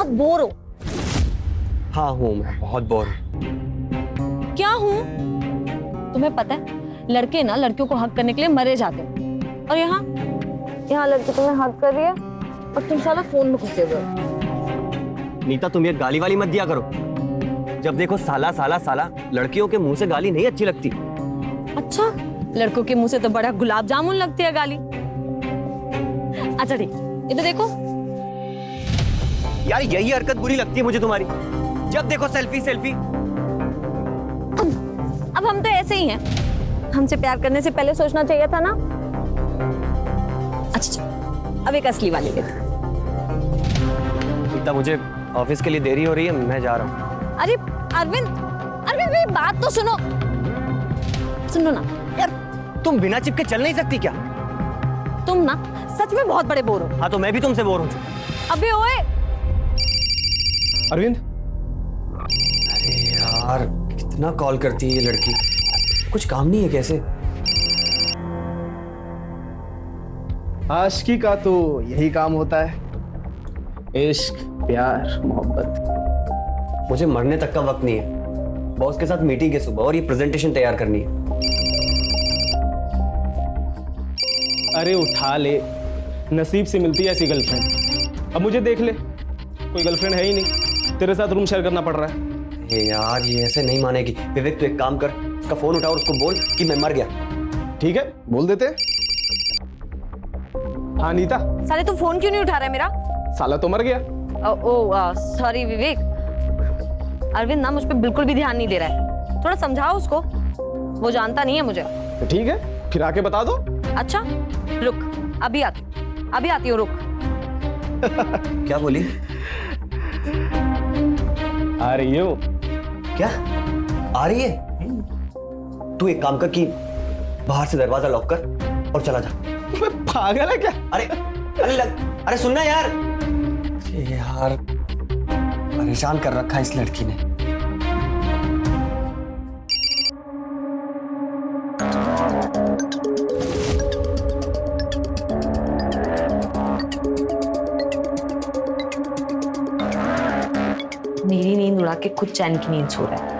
बहुत बोर हो। हाँ हूँ, मैं बहुत बोर हूँ। क्या हूँ? तुम्हें पता है लड़के ना लड़कियों को हक करने के लिए मरे जाते हैं, और यहाँ लड़की तुम्हें हक कर रही है और तुम साला फोन में घुसे हुए हो। नीता तुम ये गाली वाली मत दिया करो। जब देखो साला साला साला, लड़कियों के मुंह से गाली नहीं अच्छी लगती। अच्छा, लड़कों के मुंह से तो बड़ा गुलाब जामुन लगती है गाली। अच्छा ठीक, इधर देखो। यार यही हरकत बुरी लगती है मुझे तुम्हारी, जब देखो सेल्फी सेल्फी। अब हम तो ऐसे ही हैं। हमसे प्यार करने से पहले सोचना चाहिए था ना। अच्छा अब एक असली वाली ले। नीता मुझे ऑफिस के लिए देरी हो रही है, मैं जा रहा हूँ। अरे अरविंद, अरविंद मेरी बात तो सुनो। सुनो ना यार, तुम बिना चिपके चल नहीं सकती क्या? तुम ना सच में बहुत बड़े बोर हो। हाँ तो मैं भी तुमसे बोर हूँ। अबे ओए, अरविंद, अरे यार कितना कॉल करती है ये लड़की, कुछ काम नहीं है कैसे? आशिकी का तो यही काम होता है, इश्क, प्यार, मोहब्बत। मुझे मरने तक का वक्त नहीं है। बॉस के साथ मीटिंग है सुबह और ये प्रेजेंटेशन तैयार करनी है। अरे उठा ले, नसीब से मिलती है ऐसी गर्लफ्रेंड। अब मुझे देख ले, कोई गर्लफ्रेंड है ही नहीं, तेरे साथ रूम शेयर करना पड़ रहा है। यार ये ऐसे नहीं मानेगी। विवेक तू एक काम कर, उसका फोन उठा और उसको बोल कि मैं मर गया। ठीक है, बोल देते। हाँ नीता। साले तू फोन क्यों नहीं उठा रहा है मेरा? साला तो मर गया। सॉरी विवेक। अरविंद ना मुझ पे बिल्कुल भी ध्यान नहीं दे रहा है, थोड़ा समझाओ उसको, वो जानता नहीं है मुझे। तो ठीक है, फिर आके बता दो। अच्छा रुक, अभी आती हूँ, रुक। क्या बोली? आ रही हो? क्या आ रही है? तू एक काम कर कि बाहर से दरवाजा लॉक कर और चला जा। पागल है क्या? अरे सुनना यार, यार परेशान कर रखा है इस लड़की ने। मेरी नींद उड़ा के खुद चैन की नींद सो रहा है।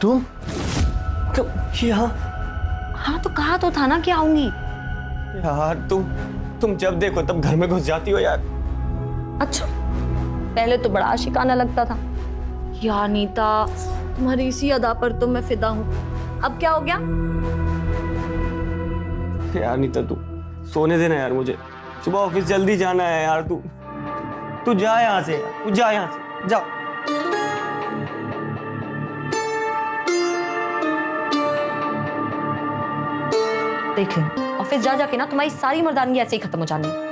तुम यहाँ? हाँ तो कहा तो था ना कि आऊंगी। यार तुम जब देखो तब घर में घुस जाती हो यार। अच्छा, पहले तो बड़ा आशिकाना लगता था। यार नीता, तुम्हारी इसी अदा पर तो मैं फिदा हूँ। अब क्या हो गया? यार नीता तू सोने देना यार मुझे, सुबह ऑफिस जल्दी जाना है यार। तू जा यहाँ से यार, तू जा यहाँ से, जा। देख ले, ऑफिस जा जाके ना तुम्हारी सारी मर्दानगी ऐसे ही खत्म हो जानी है।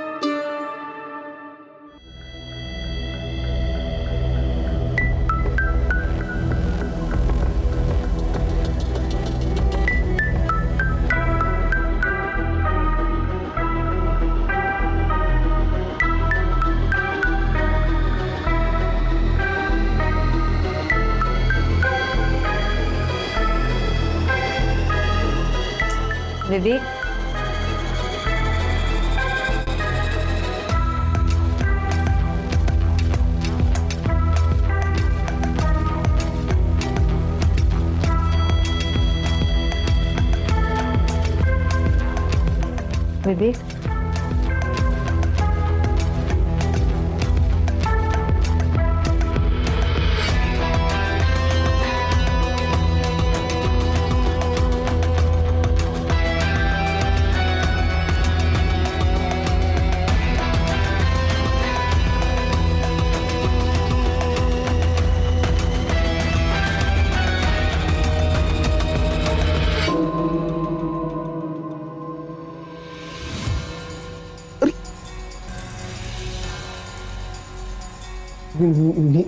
विवेक, विवेक,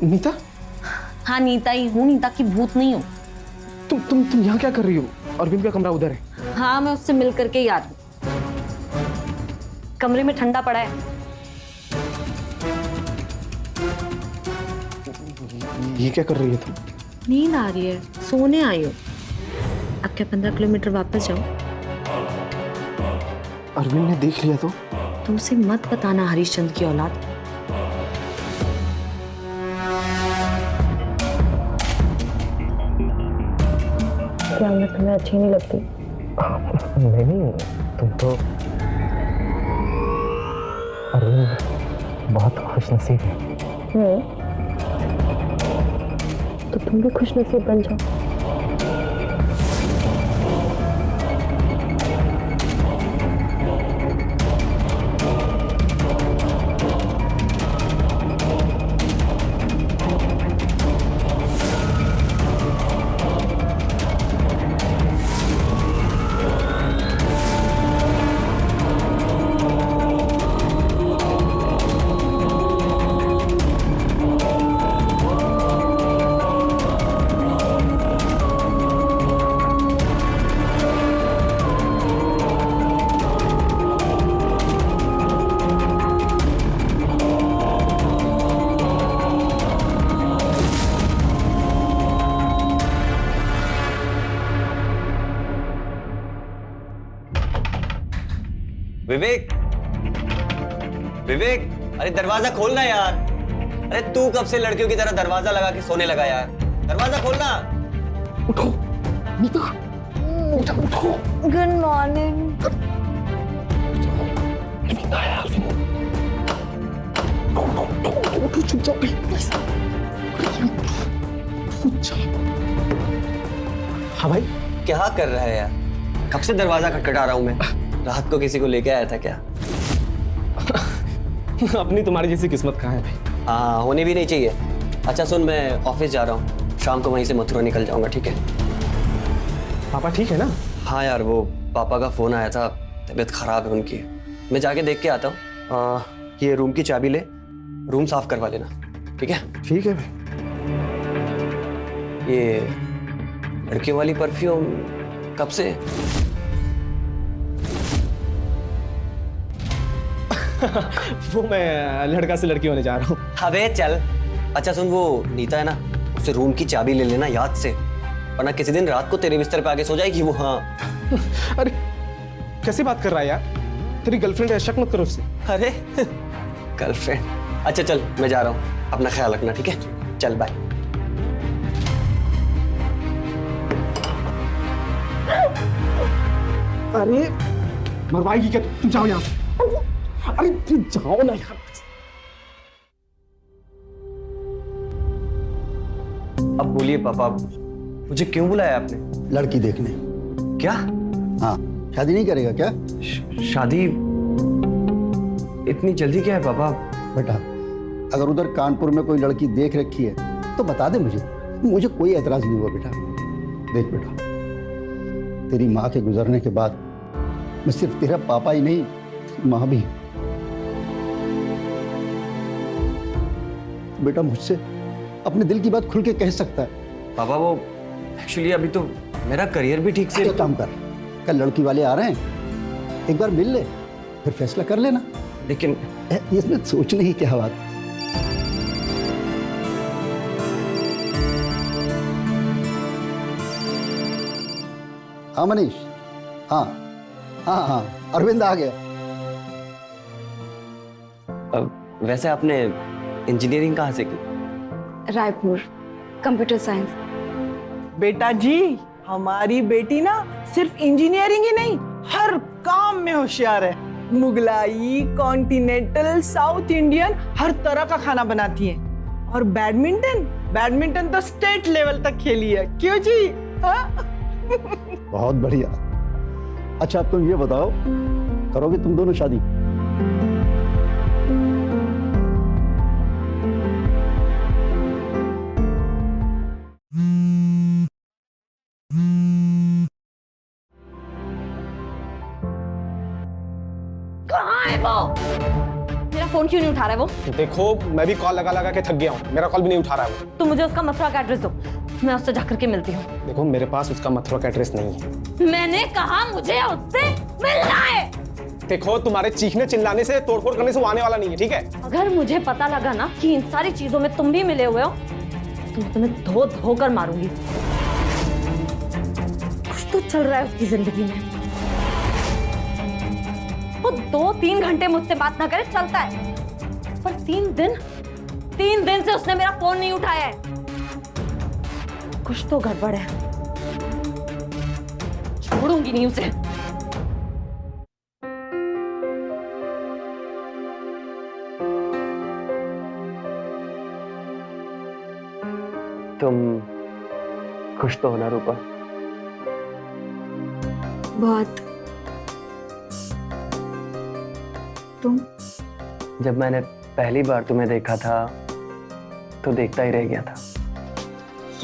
नीता? हाँ नीता ही हूँ, नीता की भूत नहीं हूँ। तुम यहाँ क्या कर रही हो? अरविंद का कमरा उधर है। हाँ मैं उससे मिल करके ही आ रही हूँ। कमरे में ठंडा पड़ा है। ये क्या कर रही है तुम? नींद आ रही है, सोने आई हूँ। अब क्या 15 किलोमीटर वापस जाओ? अरविंद ने देख लिया तो? तुम उसे मत बताना हरिश्चंद्र की औलाद। क्या मैं तुम्हें अच्छी नहीं लगती? नहीं, तुम तो अरविंद बहुत खुशनसीब है। तो तुम भी खुशनसीब बन जाओ। विवेक, विवेक, अरे दरवाजा खोलना यार। अरे तू कब से लड़कियों की तरह दरवाजा लगा के सोने लगा यार? दरवाजा खोलना। उठो नीता, नीता उठो। Good morning. उठो चुपचाप। हाँ भाई, क्या कर रहा है यार? कब से दरवाजा खटखटा रहा हूं मैं। रात को किसी को लेके आया था क्या? अपनी तुम्हारी जैसी किस्मत कहाँ है भाई? हाँ, होनी भी नहीं चाहिए। अच्छा सुन, मैं ऑफिस जा रहा हूँ, शाम को वहीं से मथुरा निकल जाऊंगा, ठीक है? पापा ठीक है ना? हाँ यार, वो पापा का फोन आया था, तबीयत खराब है उनकी। मैं जाके देख के आता हूँ। ये रूम की चाबी ले, रूम साफ करवा लेना, ठीक है? ठीक है भाई। ये लड़कियों वाली परफ्यूम कब से? वो मैं लड़का से लड़की होने जा रहा हूँ। अबे चल। अच्छा सुन, वो नीता है ना, उसे रूम की चाबी ले लेना याद से, वरना किसी दिन रात को तेरे बिस्तर पे आके सो जाएगी वो। हाँ। अरे कैसी बात कर रहा है यार? तेरी गर्लफ्रेंड है, शक मत करो उससे। अरे गर्लफ्रेंड? अच्छा चल, मैं जा रहा हूँ, अपना ख्याल रखना, ठीक है? चल बाय। अरे मरवाएगी क्या? तुम जाओ यहाँ से। अरे तुम जाओ ना यार। अब बोलिए पापा, मुझे क्यों बुलाया आपने? लड़की देखने। क्या? हाँ, शादी नहीं करेगा क्या? शादी इतनी जल्दी क्या है पापा? बेटा, अगर उधर कानपुर में कोई लड़की देख रखी है तो बता दे मुझे कोई एतराज नहीं हुआ बेटा। देख बेटा, तेरी माँ के गुजरने के बाद मैं सिर्फ तेरा पापा ही नहीं, माँ भी। बेटा मुझसे अपने दिल की बात खुल के कह सकता है। पापा वो एक्चुअली अभी तो मेरा करियर भी ठीक से। एक काम कर, कल लड़की वाले आ रहे हैं, एक बार मिल ले, फिर फैसला कर लेना। लेकिन इसमें सोचने की क्या बात? हाँ मनीष, हाँ हाँ हाँ, अरविंद आ गया। वैसे आपने इंजीनियरिंग कहाँ से की? Raipur, computer science. बेटा जी, हमारी बेटी ना सिर्फ इंजीनियरिंग ही नहीं, हर काम में होशियार है। मुगलाई, कॉन्टिनेंटल, साउथ इंडियन, हर तरह का खाना बनाती है। और बैडमिंटन तो स्टेट लेवल तक खेली है। क्यों जी? हाँ? बहुत बढ़िया। अच्छा अब तुम ये बताओ, करोगे तुम दोनों शादी? कहाँ है वो? मेरा फोन क्यों नहीं उठा रहा है वो? देखो, मैं भी कॉल लगा लगा के थक गया हूँ, मेरा कॉल भी नहीं उठा रहा है वो। तुम मुझे उसका मथुरा का एड्रेस दो, मैं उससे जाकर के मिलती हूँ। देखो, मेरे पास उसका मथुरा का एड्रेस नहीं है। मैंने कहा मुझे उससे मिलना है। देखो, तुम्हारे चीखने चिल्लाने से, तोड़फोड़ करने से वो आने वाला नहीं है, ठीक है? अगर मुझे पता लगा ना कि इन सारी चीजों में तुम भी मिले हुए हो तो मैं तुम्हें धो धो कर मारूंगी। कुछ फालतू चल रहा है उसकी जिंदगी में। वो 2-3 घंटे मुझसे बात ना करे चलता है, पर 3 दिन से उसने मेरा फोन नहीं उठाया है। कुछ तो गड़बड़ है, छोड़ूंगी नहीं उसे। तुम खुश तो हो ना रूपा? बहुत। तुम? जब मैंने पहली बार तुम्हें देखा था तो देखता ही रह गया था।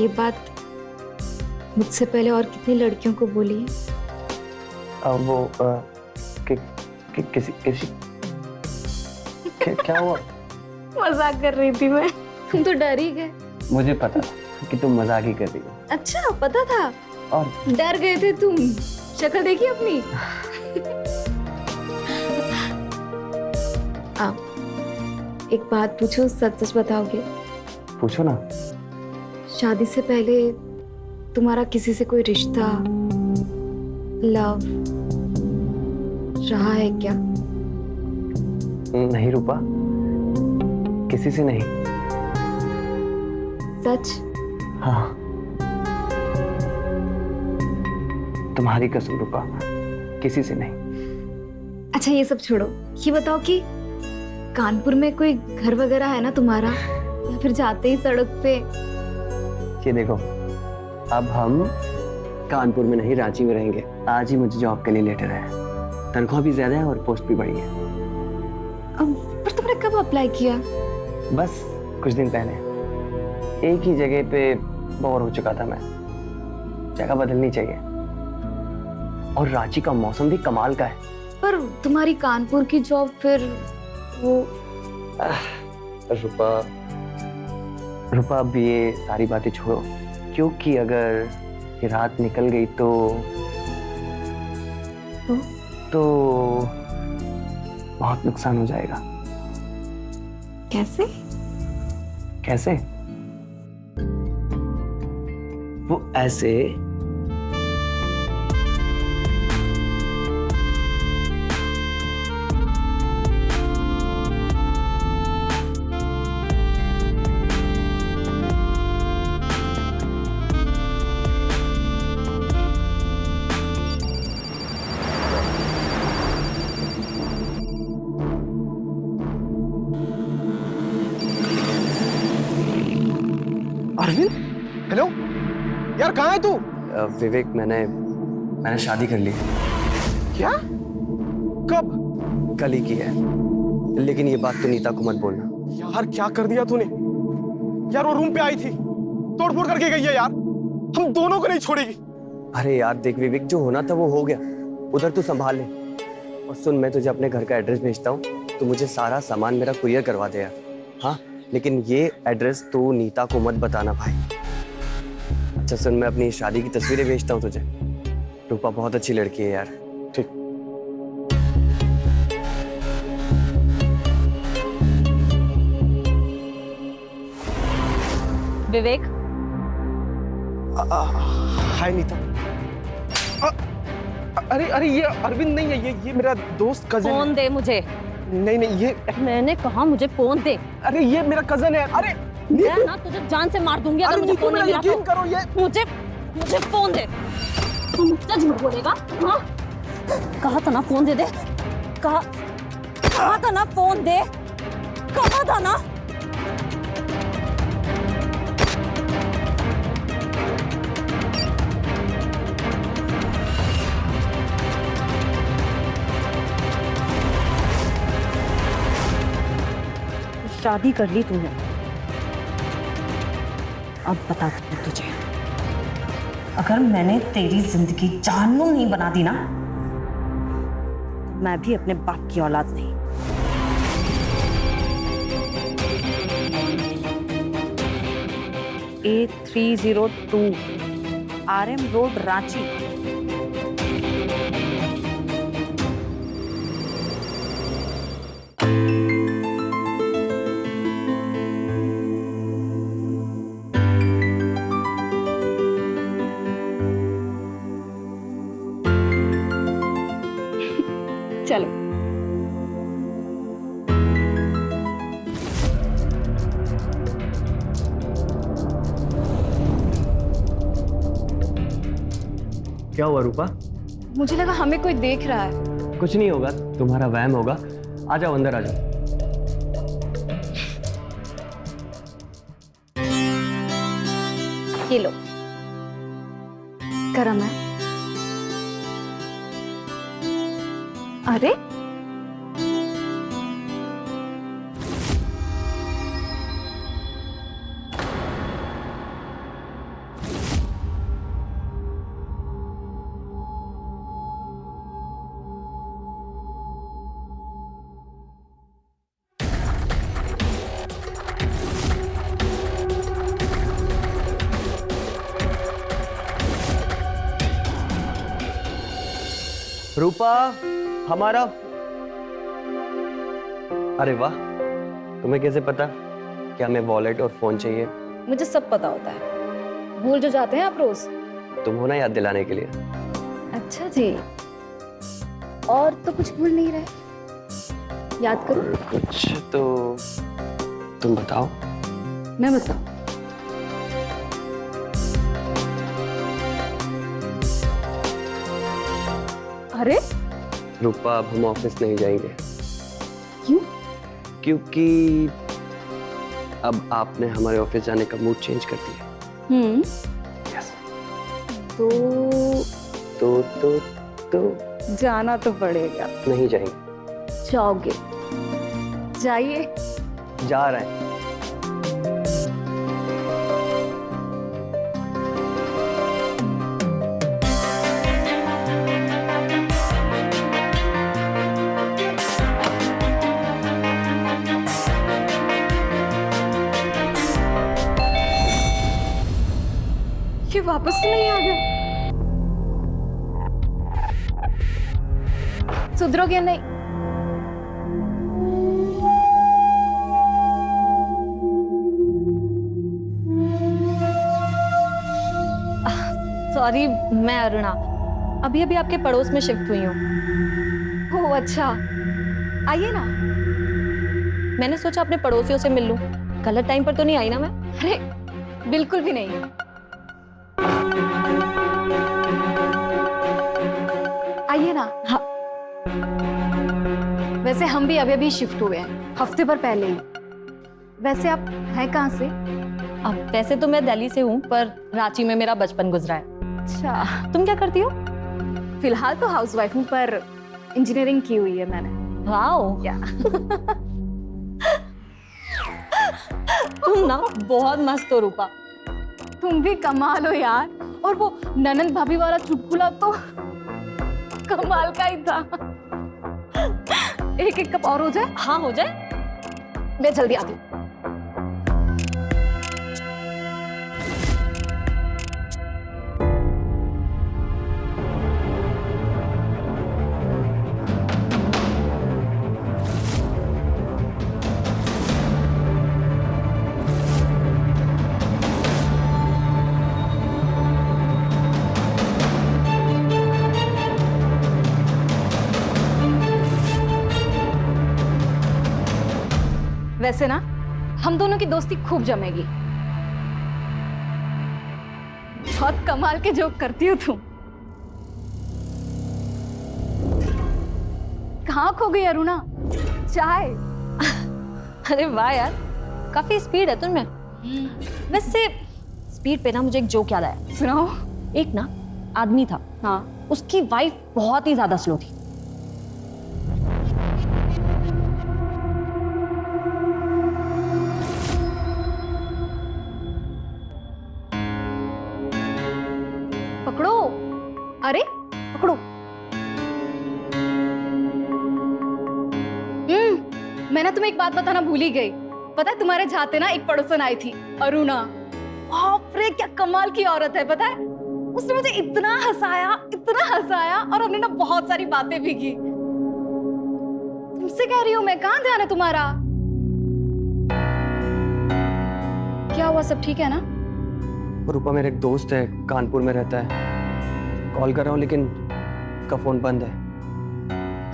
ये बात मुझसे पहले और कितनी लड़कियों को बोली है? अब वो किसी क्या हुआ? मजाक कर रही थी मैं। तुम तो डर ही गए। मुझे पता कि तुम मजाक ही कर रही हो। अच्छा, पता था? और डर गए थे तुम? शक्ल देखी अपनी? एक बात पूछो, सच सच बताओगे? पूछो ना। शादी से पहले तुम्हारा किसी से कोई रिश्ता, लव रहा है क्या? नहीं रूपा, किसी से नहीं। सच? हाँ, तुम्हारी कसम रूपा, किसी से नहीं। अच्छा ये सब छोड़ो, ये बताओ कि कानपुर में कोई घर वगैरह है ना तुम्हारा, या फिर जाते ही सड़क पे? ये देखो, अब हम कानपुर में नहीं रांची में रहेंगे। आज ही मुझे जॉब के लिए लेटर है, तनख्वाह भी ज्यादा है और पोस्ट भी बड़ी है। पर तुमने कब अप्लाई किया? बस कुछ दिन पहले। एक ही जगह पे बोर हो चुका था मैं, जगह बदलनी चाहिए। और रांची का मौसम भी कमाल का है। पर तुम्हारी कानपुर की जॉब फिर वो? रूपा अब ये सारी बातें छोड़ो, क्योंकि अगर ये रात निकल गई तो बहुत नुकसान हो जाएगा। कैसे? कैसे? वो ऐसे अरविंद, हेलो यार, कहाँ है तू? विवेक, मैंने शादी कर ली। क्या? कब? कल ही की है, लेकिन ये बात तो नीता को मत बोलना। यार क्या कर दिया तूने? यार वो रूम पे आई थी, तोड़फोड़ करके गई है यार, हम दोनों को नहीं छोड़ेगी। अरे यार देख विवेक, जो होना था वो हो गया, उधर तू संभाल ले। और सुन, मैं तुझे अपने घर का एड्रेस भेजता हूँ, तो मुझे सारा सामान मेरा कुरियर करवा दे यार। हाँ, लेकिन ये एड्रेस तो नीता को मत बताना भाई। अच्छा सुन, मैं अपनी शादी की तस्वीरें भेजता हूँ तुझे। रूपा बहुत अच्छी लड़की है यार। ठीक। विवेक। हाय नीता। अरे ये अरविंद नहीं है, ये मेरा दोस्त कजन है। फोन दे मुझे। नहीं ये मैंने कहा मुझे फोन दे। अरे ये मेरा कजन है। अरे मैं ना तुझे जान से मार दूंगी अगर मुझे फोन नहीं मिला तो। यकीन करो, ये मुझे फोन दे। तू मुझसे झूठ बोलेगा? हाँ, कहा था ना फोन दे। कहा था ना फोन दे, कहा था ना। शादी कर ली तूने, अब बता तुझे, अगर मैंने तेरी जिंदगी जानू नहीं बना दी ना, मैं भी अपने बाप की औलाद नहीं। A302 RM road, Ranchi. क्या हुआ रूपा? मुझे लगा हमें कोई देख रहा है। कुछ नहीं होगा, तुम्हारा वहम होगा। आ जाओ अंदर आ जाओ। ये लो, गरम है। अरे रूपा, हमारा। अरे वाह, तुम्हें कैसे पता कि हमें वॉलेट और फोन चाहिए? मुझे सब पता होता है, भूल जो जाते हैं आप रोज। तुम हो ना याद दिलाने के लिए। अच्छा जी, और तो कुछ भूल नहीं रहे? याद करो। कुछ तो तुम बताओ। मैं बताऊं? अरे रूपा, अब हम ऑफिस नहीं जाएंगे। क्यों? क्योंकि अब आपने हमारे ऑफिस जाने का मूड चेंज कर दिया। यस। तो जाना तो पड़ेगा। नहीं जाएंगे। जाओगे? जाइए। जा रहे हैं। ये वापस तो नहीं आ गया? सुधरोगे नहीं? सॉरी, मैं अरुणा अभी अभी आपके पड़ोस में शिफ्ट हुई हूँ। ओह अच्छा, आइए ना। मैंने सोचा अपने पड़ोसियों से मिल लूं। गलत टाइम पर तो नहीं आई ना मैं? अरे बिल्कुल भी नहीं। आइए ना। हाँ, वैसे हम भी अभी अभी शिफ्ट हुए हैं, हफ्ते भर पहले ही। वैसे आप हैं कहाँ से? अब वैसे तो मैं दिल्ली से हूँ, पर रांची में मेरा बचपन गुजरा है। अच्छा, तुम क्या करती हो? फिलहाल तो हाउसवाइफ हूँ, पर इंजीनियरिंग की हुई है मैंने। वाओ, क्या तुम ना बहुत मस्त हो रूपा। तुम भी कमाल हो यार। और वो ननंद भाभी वाला चुटकुला तो कमाल का ही था। एक कप और हो जाए? हाँ हो जाए, मैं जल्दी आती हूँ। वैसे ना हम दोनों की दोस्ती खूब जमेगी। बहुत कमाल के जोक करती हो तुम। कहाँ खो गई अरुणा? चाय? अरे वाह यार, काफी स्पीड है तुममें। वैसे स्पीड पे ना मुझे एक जोक याद आया। सुनाओ। एक ना आदमी था, हाँ, उसकी वाइफ बहुत ही ज्यादा स्लो थी। पकड़ो, अरे पकड़ो। मैं ना तुम्हें एक बात बताना भूल ही गई। पता है तुम्हारे जाते ना एक पड़ोसन आई थी, अरुणा। बाप रे क्या कमाल की औरत है, पता है? उसने मुझे इतना हंसाया और हमने ना बहुत सारी बातें भी की। तुमसे कह रही हूँ मैं, कहाँ ध्यान है तुम्हारा? क्या हुआ, सब ठीक है ना? रूपा, मेरा एक दोस्त है, कानपुर में रहता है। कॉल कर रहा हूँ लेकिन उसका फोन बंद है।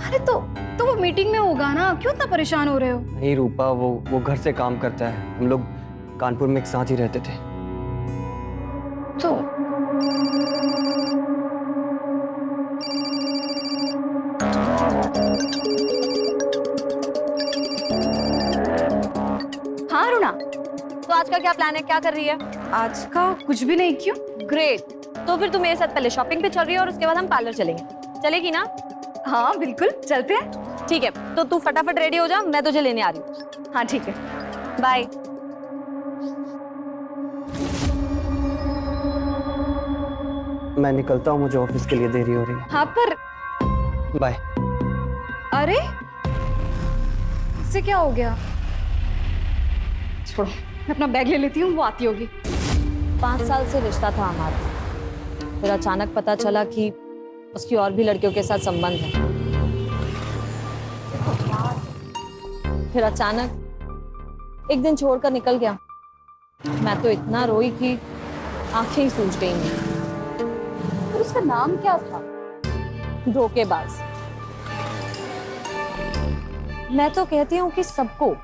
अरे तो वो मीटिंग में होगा ना, क्यों इतना परेशान हो रहे हो? नहीं रूपा, वो घर से काम करता है। हम लोग कानपुर में एक साथ ही रहते थे। तो तो आज का क्या प्लान है, क्या कर रही है? आज का कुछ भी नहीं, क्यों? ग्रेट। तो फिर तू मेरे साथ पहले शॉपिंग पे चल रही है और उसके बाद हम पार्लर चलेंगे, चलेगी ना? हाँ बिल्कुल, चलते हैं। ठीक है, तो तू फटाफट रेडी हो जा, मैं तुझे लेने आ रही हूँ। हाँ ठीक है, बाय। मैं निकलता हूँ, मुझे ऑफिस के लिए देरी हो रही है। हाँ पर बाय। अरे इससे क्या हो गया? छोड़ो, मैं अपना बैग ले लेती हूँ, वो आती होगी। 5 साल से रिश्ता था हमारा, फिर अचानक पता चला कि उसकी और भी लड़कियों के साथ संबंध है। फिर अचानक एक दिन छोड़कर निकल गया। मैं तो इतना रोई कि आंखें ही सूज गई मेरी। और उसका नाम क्या था? धोखेबाज। मैं तो कहती हूँ कि सबको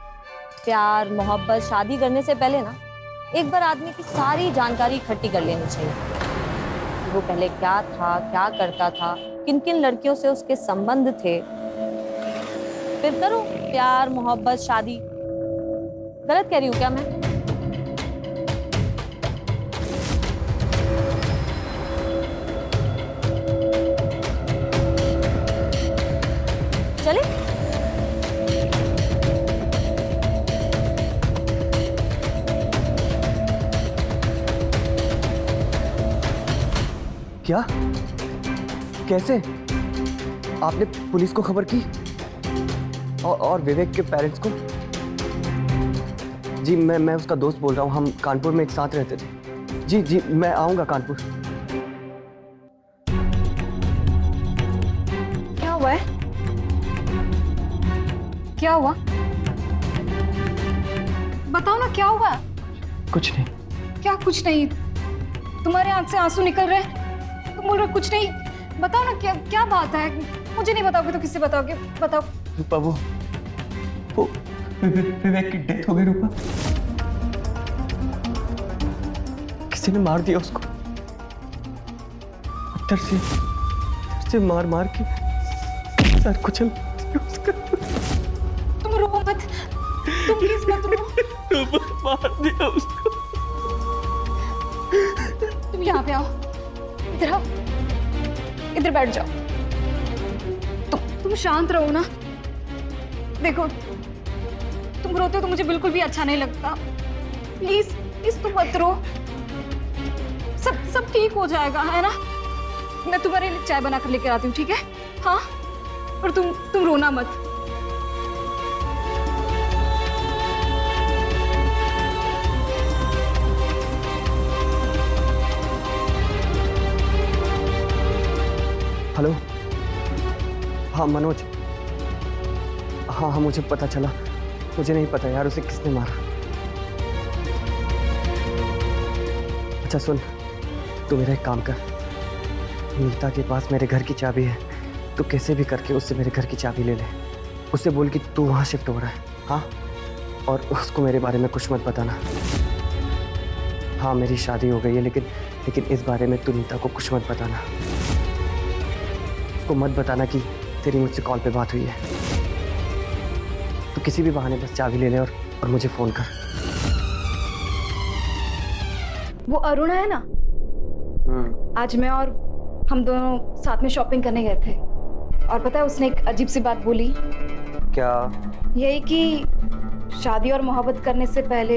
प्यार मोहब्बत शादी करने से पहले ना एक बार आदमी की सारी जानकारी इकट्ठी कर लेनी चाहिए। वो पहले क्या था, क्या करता था, किन किन लड़कियों से उसके संबंध थे, फिर करो प्यार मोहब्बत शादी। गलत कह रही हूँ क्या मैं? चले? क्या? कैसे? आपने पुलिस को खबर की? और विवेक के पेरेंट्स को? जी मैं उसका दोस्त बोल रहा हूँ, हम कानपुर में एक साथ रहते थे। जी जी मैं आऊंगा कानपुर। क्या हुआ है? क्या हुआ? बताओ ना, क्या हुआ? कुछ नहीं। क्या कुछ नहीं? तुम्हारे आंख से आंसू निकल रहे हैं, तुम बोल रहे हो कुछ नहीं। बताओ ना, क्या क्या बात है? मुझे नहीं बताओगे तो किससे बताओगे? बताओ। रूपा, वो विवेक की डेथ हो गई। रूपा, किसी ने मार दिया उसको। पत्थर से मार मार के सर कुचल दिया उसका। तुम रो मत, तुम प्लीज मत रो। मार दिया उसको। तुम यहाँ पे आओ, इधर आओ, इधर बैठ जाओ। तुम शांत रहो ना। देखो, तुम रोते हो तो मुझे बिल्कुल भी अच्छा नहीं लगता। प्लीज प्लीज तुम मत रो, सब ठीक हो जाएगा, है ना? मैं तुम्हारे लिए चाय बना कर लेकर आती हूँ, ठीक है? हाँ, और तुम रोना मत। हेलो, हाँ मनोज। हाँ हाँ मुझे पता चला। मुझे नहीं पता यार उसे किसने मारा। अच्छा सुन, तू मेरा एक काम कर, नीता के पास मेरे घर की चाबी है, तू कैसे भी करके उससे मेरे घर की चाबी ले ले। उससे बोल कि तू वहाँ शिफ्ट हो रहा है। हाँ, और उसको मेरे बारे में कुछ मत बताना। हाँ मेरी शादी हो गई है, लेकिन इस बारे में तू नीता को कुछ मत बताना। उसको मत बताना कि तेरी मुझसे कॉल पे बात हुई है। तो किसी भी बहाने बस चाबी ले ले और मुझे फोन कर। वो अरुणा है ना, आज मैं और हम दोनों साथ में शॉपिंग करने गए थे, और पता है उसने एक अजीब सी बात बोली। क्या? यही कि शादी और मोहब्बत करने से पहले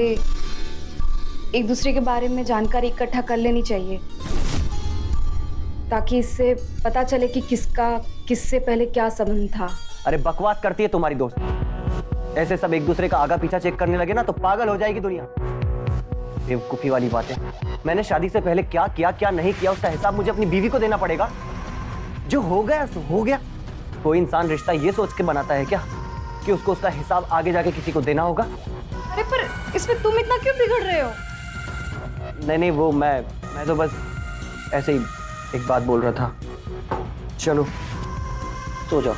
एक दूसरे के बारे में जानकारी इकट्ठा कर लेनी चाहिए, ताकि इससे पता चले कि किसका किससे पहले क्या संबंध था। अरे बकवास करती है तुम्हारी दोस्त। ऐसे सब एक दूसरे का आगा पीछा चेक करने लगे ना तो पागल हो जाएगी दुनिया। बेवकूफी वाली बातें। मैंने शादी से पहले क्या किया क्या नहीं किया उसका हिसाब मुझे अपनी बीवी को देना पड़ेगा। जो हो गया सो हो गया। कोई इंसान रिश्ता ये सोच के बनाता है क्या कि उसको उसका हिसाब आगे जाके किसी को देना होगा? अरे पर इसमें तुम इतना क्यों बिगड़ रहे हो? नहीं वो मैं तो बस ऐसे ही एक बात बोल रहा था। चलो सो जाओ।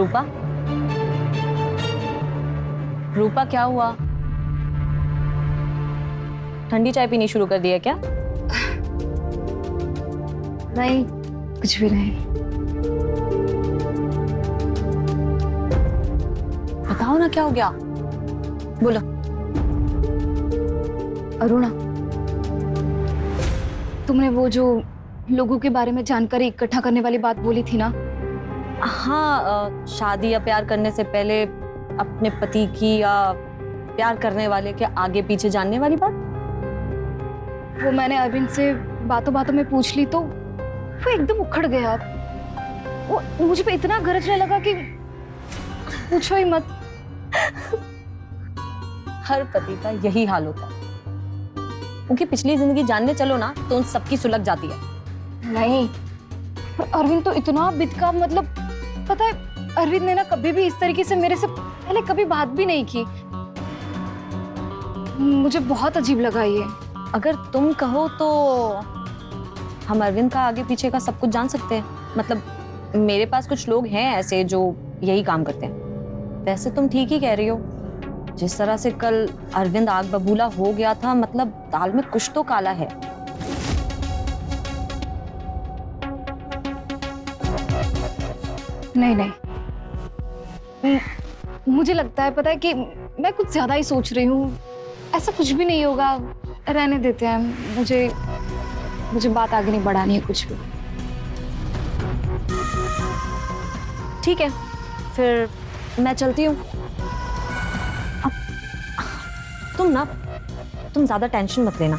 रूपा, रूपा क्या हुआ? ठंडी चाय पीनी शुरू कर दिया क्या? नहीं, कुछ भी नहीं। बताओ ना क्या हो गया, बोलो। अरुणा, तुमने वो जो लोगों के बारे में जानकारी इकट्ठा करने वाली बात बोली थी ना? हाँ, शादी या प्यार करने से पहले अपने पति की या प्यार करने वाले के आगे पीछे जानने वाली बात। वो मैंने अरविंद से बातों बातों में पूछ ली तो वो एकदम उखड़ गया। वो मुझ पे इतना गरजने लगा कि पूछो ही मत। हर पति का यही हाल होता है। उनकी पिछली जिंदगी जानने चलो ना तो उन सबकी सुलग जाती है। नहीं, पर अरविंद तो इतना बिदका, मतलब पता है अरविंद ने ना कभी भी इस तरीके से मेरे से पहले कभी बात भी नहीं की। मुझे बहुत अजीब लगा ये। अगर तुम कहो तो हम अरविंद का आगे पीछे का सब कुछ जान सकते हैं। मतलब मेरे पास कुछ लोग हैं ऐसे जो यही काम करते हैं। वैसे तुम ठीक ही कह रही हो। जिस तरह से कल अरविंद आग बबूला हो गया था, मतलब दाल में कुछ तो काला है। नहीं नहीं, मुझे लगता है पता है कि मैं कुछ ज्यादा ही सोच रही हूँ। ऐसा कुछ भी नहीं होगा, रहने देते हैं। मुझे बात आगे नहीं बढ़ानी है कुछ भी। ठीक है, फिर मैं चलती हूँ। तुम ज्यादा टेंशन मत लेना,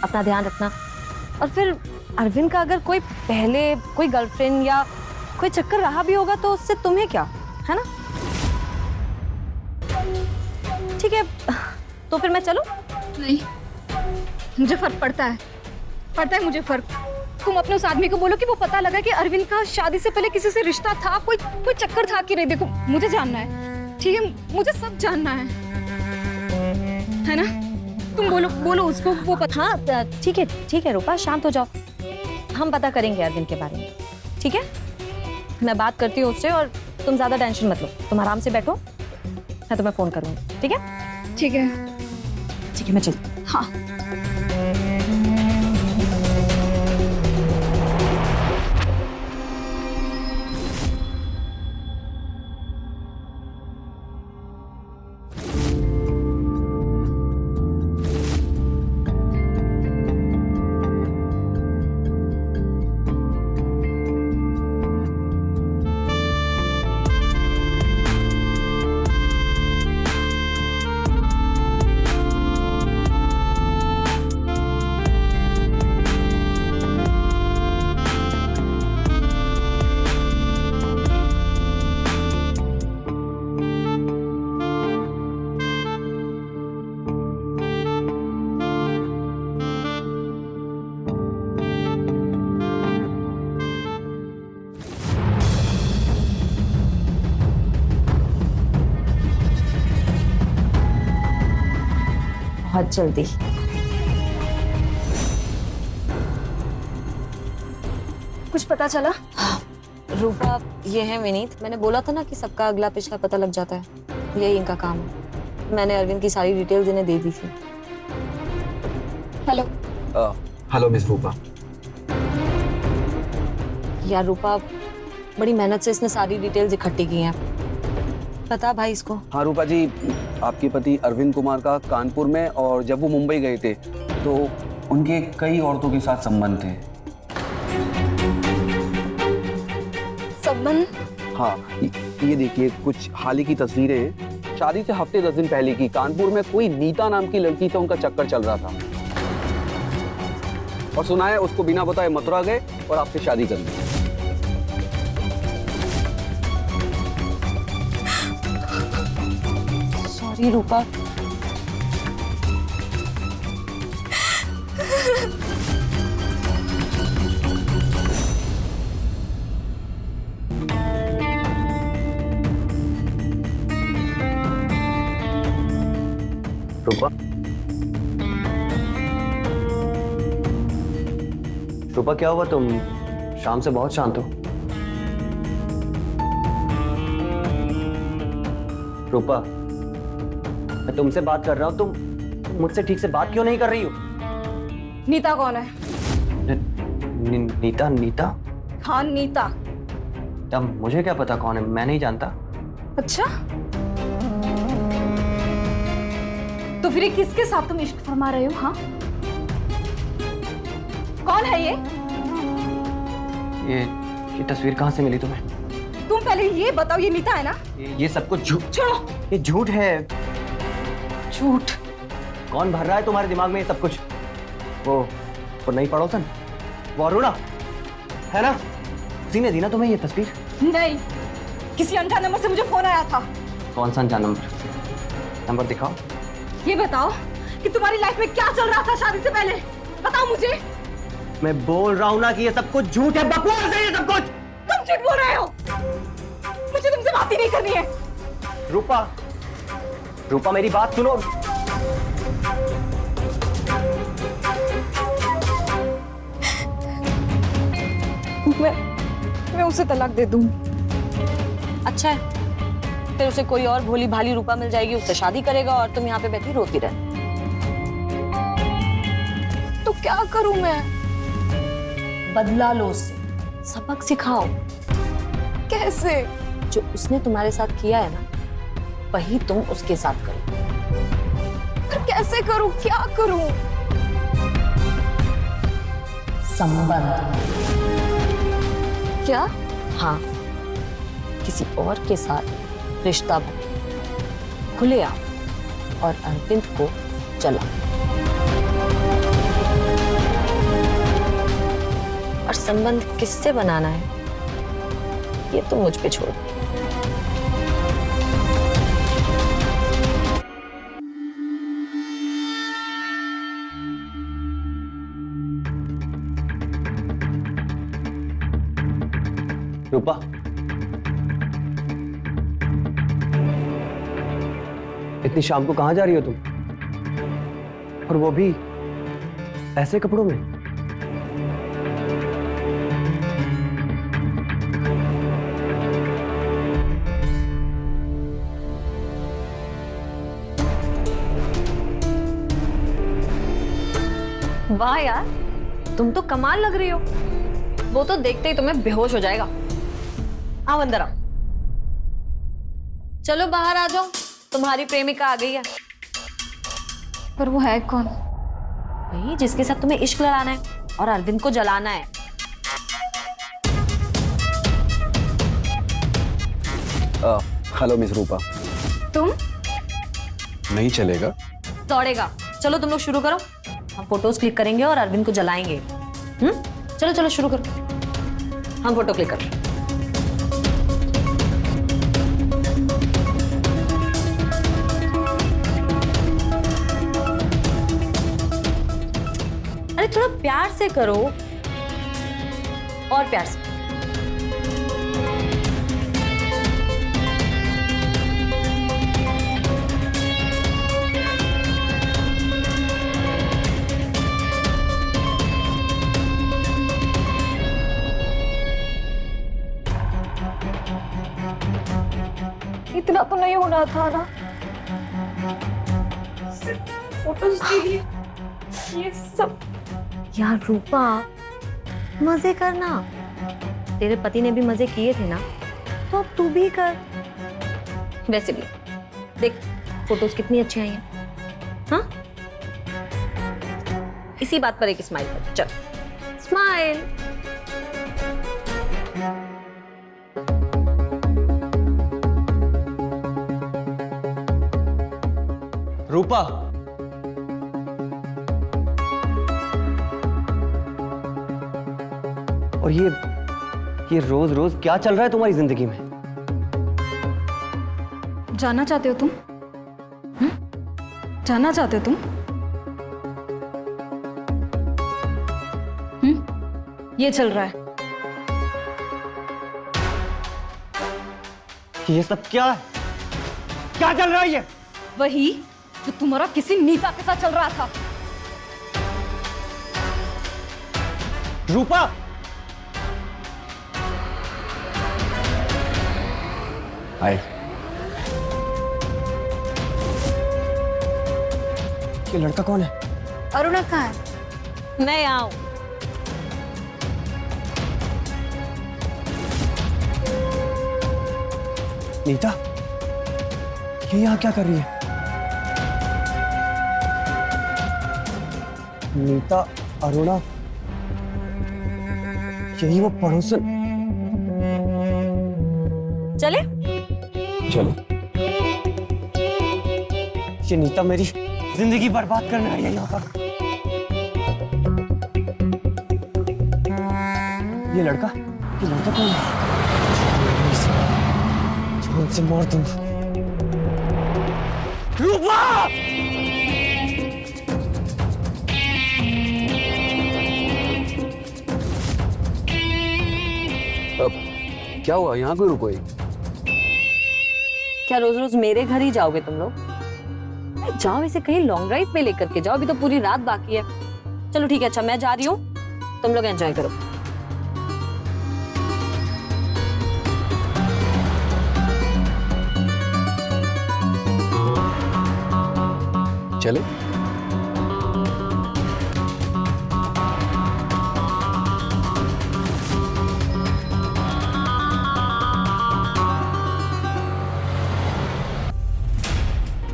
अपना ध्यान रखना। और फिर अरविंद का अगर कोई पहले कोई गर्लफ्रेंड या कोई चक्कर रहा भी होगा तो उससे तुम्हें क्या, है ना? ठीक है, तो फिर मैं चलूं? नहीं, मुझे फर्क पड़ता है मुझे फर्क। तुम अपने उस आदमी को बोलो कि वो पता लगा कि अरविंद का शादी से पहले किसी से रिश्ता था, कोई चक्कर था कि नहीं। देखो मुझे जानना है, ठीक है? मुझे सब जानना है ना? तुम बोलो उसको, वो पता। हाँ ठीक है रूपा, शांत हो जाओ। हम पता करेंगे अरविंद के बारे में, ठीक है? मैं बात करती हूँ उससे और तुम ज्यादा टेंशन मत लो। तुम आराम से बैठो, मैं तुम्हें फोन करूँगी, ठीक है? ठीक है, मैं चलती। हाँ। बहुत जल्दी। कुछ पता चला? रूपा, ये है विनीत। मैंने बोला था ना कि सबका अगला पिछला पता लग जाता है, यही इनका काम है। मैंने अरविंद की सारी डिटेल्स इन्हें दे दी थी। हेलो। हेलो मिस रूपा। यार रूपा, बड़ी मेहनत से इसने सारी डिटेल्स इकट्ठी की हैं। पता भाई इसको? हाँ रूपा जी, आपके पति अरविंद कुमार का कानपुर में, और जब वो मुंबई गए थे तो उनके कई औरतों के साथ संबंध थे। संबंध? हाँ, ये देखिए कुछ हाल ही की तस्वीरें हैं। शादी से हफ्ते 10 दिन पहले की। कानपुर में कोई नीता नाम की लड़की से उनका चक्कर चल रहा था, और सुना है उसको बिना बताए मथुरा गए और आपसे शादी कर ली। सॉरी रूपा। रूपा, रूपा क्या हुआ? तुम शाम से बहुत शांत हो। रूपा, मैं तुमसे बात कर रहा हूँ, तुम मुझसे ठीक से बात क्यों नहीं कर रही हो? नीता कौन है? नीता? नीता? हाँ नीता। तब मुझे क्या पता कौन है, मैं नहीं जानता। अच्छा, तो फिर ये किसके साथ तुम इश्क फरमा रहे हो? हाँ, कौन है ये तस्वीर कहाँ से मिली तुम्हें? तुम पहले ये बताओ, ये नीता है ना? ये सब कुछ झूठ। छोड़ो, ये झूठ है। झूठ? कौन भर रहा है तुम्हारे दिमाग में ये सब कुछ? वो नहीं पड़ोसन, वो अरुणा है ना? उसी ने दी ना तुम्हें ये तस्वीर? नहीं, किसी अनजान नंबर से मुझे फोन आया था। कौन सा अनजान नंबर? नंबर दिखाओ। ये बताओ कि तुम्हारी लाइफ में क्या चल रहा था शादी से पहले, बताओ मुझे। मैं बोल रहा हूँ ना कि ये सब कुछ झूठ है, बकवास है ये सब कुछ। तुम झूठ बोल रहे हो, मुझे तुमसे बात ही नहीं करनी है। रूपा, रूपा मेरी बात सुनो। मैं उसे तलाक दे दूं। अच्छा है, फिर उसे कोई और भोली भाली रूपा मिल जाएगी, उससे शादी करेगा और तुम यहाँ पे बैठी रोती रहे। तो क्या करूं मैं? बदला लो उससे, सबक सिखाओ। कैसे? जो उसने तुम्हारे साथ किया है ना, वही तुम उसके साथ करो। पर कैसे करूं, क्या करूं? संबंध। क्या? हाँ, किसी और के साथ रिश्ता बना, खुले आओ और अरविंद को जलाओ। और संबंध किससे बनाना है ये तो मुझ पे छोड़ दो। रूपा, इतनी शाम को कहां जा रही हो तुम? और वो भी ऐसे कपड़ों में? वाह यार, तुम तो कमाल लग रही हो। वो तो देखते ही तुम्हें बेहोश हो जाएगा। आओ अंदर आओ। चलो बाहर आ जाओ, तुम्हारी प्रेमिका आ गई है। पर वो है कौन? वही जिसके साथ तुम्हें इश्क लड़ाना है और अरविंद को जलाना है। हेलो मिस रूपा। तुम? नहीं चलेगा? दौड़ेगा। चलो तुम लोग शुरू करो, हम फोटोज क्लिक करेंगे और अरविंद को जलाएंगे। चलो चलो शुरू करो, हम फोटो क्लिक करें। अरे थोड़ा प्यार से करो, और प्यार से। इतना तो नहीं होना था ना, फोटोज के लिए ये सब। यार रूपा, मजे करना। तेरे पति ने भी मजे किए थे ना, तो अब तू भी कर। वैसे भी देख फोटोज कितनी अच्छी आई हैं। हाँ, इसी बात पर एक स्माइल कर। चल स्माइल। रूपा, और ये रोज रोज क्या चल रहा है तुम्हारी जिंदगी में? जानना चाहते हो तुम? जानना चाहते हो तुम? ये चल रहा है। ये सब क्या है? क्या चल रहा है ये? वही जो तुम्हारा किसी नीता के साथ चल रहा था। रूपा, हाय। ये लड़का कौन है? अरुणा कहाँ है? मैं यहाँ हूँ। नीता, ये यहाँ क्या कर रही है? नीता, अरुणा, यही वो पड़ोसन। चले? चलो। ये नीता मेरी जिंदगी बर्बाद करने आई है यहाँ पर। ये लड़का कौन है? जान से मार दूंगा। रूपा! अब क्या हुआ, यहाँ क्यों रुको? क्या रोज रोज मेरे घर ही जाओगे तुम लोग? जाओ इसे कहीं लॉन्ग ड्राइव पे लेकर के जाओ, अभी तो पूरी रात बाकी है। चलो ठीक है, अच्छा मैं जा रही हूँ, तुम लोग एंजॉय करो। चले?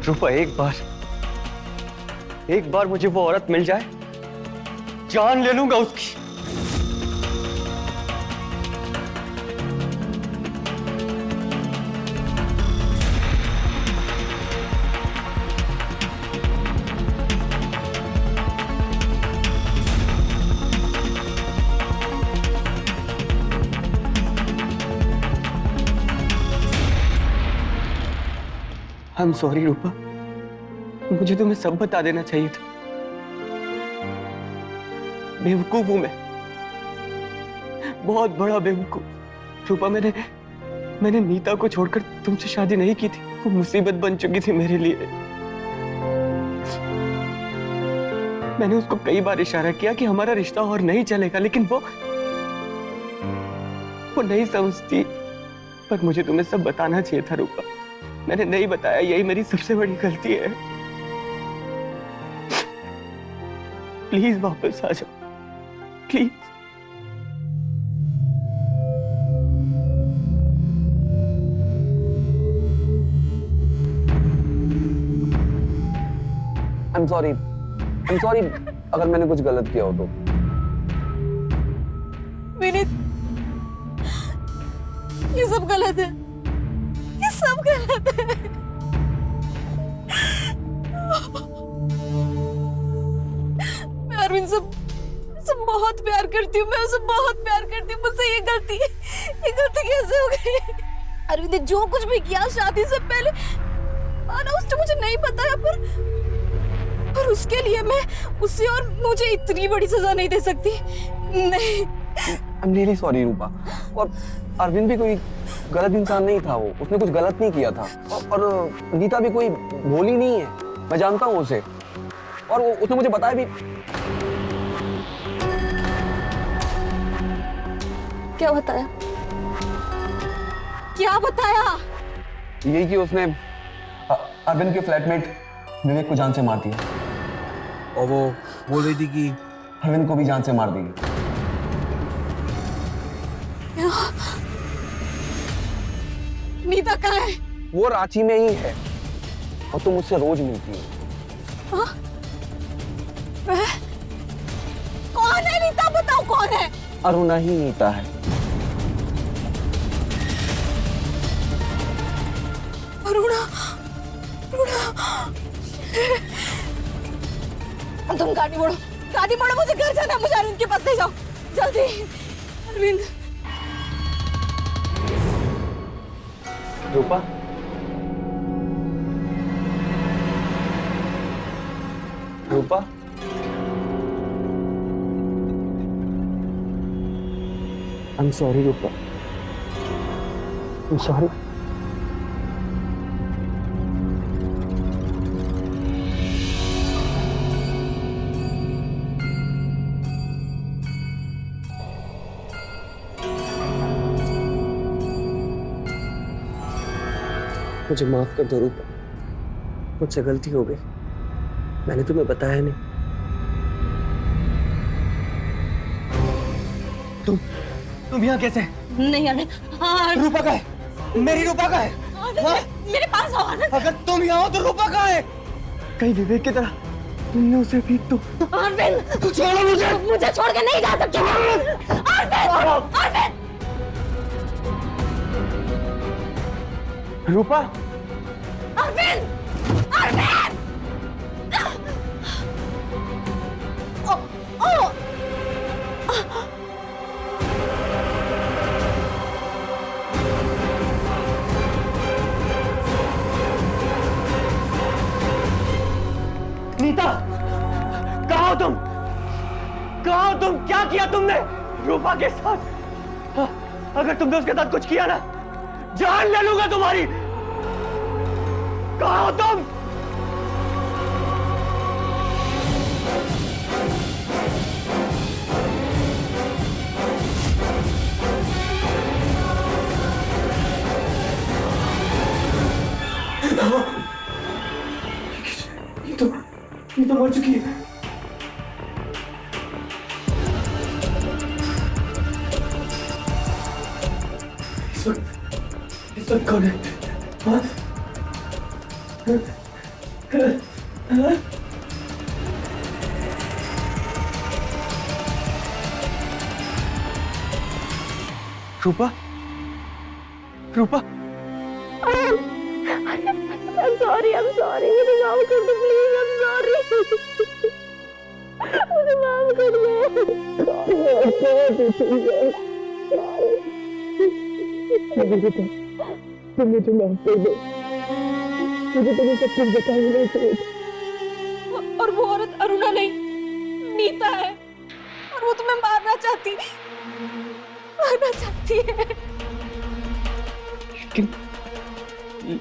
रूपा, एक बार मुझे वो औरत मिल जाए, जान ले लूंगा उसकी। I'm sorry रूपा, मुझे तुम्हें सब बता देना चाहिए था। बेवकूफ हूं मैं, बहुत बड़ा बेवकूफ। रूपा, मैंने नीता को छोड़कर तुमसे शादी नहीं की थी। वो मुसीबत बन चुकी थी मेरे लिए। मैंने उसको कई बार इशारा किया कि हमारा रिश्ता और नहीं चलेगा, लेकिन वो नहीं समझती। पर मुझे तुम्हें सब बताना चाहिए था रूपा, मैंने नहीं बताया, यही मेरी सबसे बड़ी गलती है। प्लीज वापस आ जाओ, प्लीज। I'm sorry अगर मैंने कुछ गलत किया हो तो। विनीत, ये सब गलत है, ये सब गलत है। मैं अरविंद से बहुत प्यार करती हूँ, मैं उसे बहुत प्यार करती हूँ। मुझसे ये गलती कैसे हो गई? अरविंद ने जो कुछ भी किया शादी से पहले, आना उसने मुझे नहीं बताया, पर उसके लिए मैं उसे और मुझे इतनी बड़ी सजा नहीं दे सकती। नहीं। I'm really sorry रूपा। और अरविंद भी कोई गलत इंसान नहीं था, वो उसने कुछ गलत नहीं किया था। और नीता भी कोई भोली नहीं है, मैं जानता हूँ उसे, और उसने मुझे बताया भी। क्या बताया? क्या बताया? यही कि उसने अरविंद के फ्लैटमेट विवेक को जान से मार दिया, और वो बोल रही थी कि अरविंद को भी जान से मार देगी। नीता कहाँ है? वो रांची में ही है, और तुम मुझसे रोज मिलती हो। कौन है नीता? बताओ कौन है? अरुणा ही नीता है। अरुणा, तुम गाड़ी मोड़ो, मुझे घर जाना है, मुझे अरविंद के पास ले जाओ जल्दी। अरविंद। रूपा, I'm sorry Rupa, I'm sorry। मुझे माफ कर दो रूपा, मुझसे गलती हो गई। मैंने तुम्हें बताया नहीं। तुम यहाँ कैसे? नहीं अरे हाँ रूपा का है, मेरी रूपा का है। हाँ? मेरे पास आओ आनंद। अगर तुम यहाँ हो तो रूपा का है। कहीं विवेक की तरह तुमने उसे भी तो अरविंद तू छोड़ो मुझे। मुझे छोड़ के नहीं जा सकते। अरविंद रूपा, अरविंद अरविंद ओ ओ नीता, कहाँ हो तुम? कहाँ हो तुम? क्या किया तुमने रूपा के साथ? हाँ, अगर तुमने उसके साथ कुछ किया ना, जान ले लूंगा तुम्हारी। कहाँ हो तुम? ये तो मर चुकी है। इस वक्त कौन है? हाँ? रूपा, रूपा, I'm sorry, मुझे माफ कर दो प्लीज, I'm sorry, मुझे माफ कर दो। तुम मुझे माफ कर दो, मुझे तुम्हें सब कुछ बताना नहीं चाहिए। और वो औरत अरुणा नहीं, नीता है, और वो तुम्हें मारना चाहती है।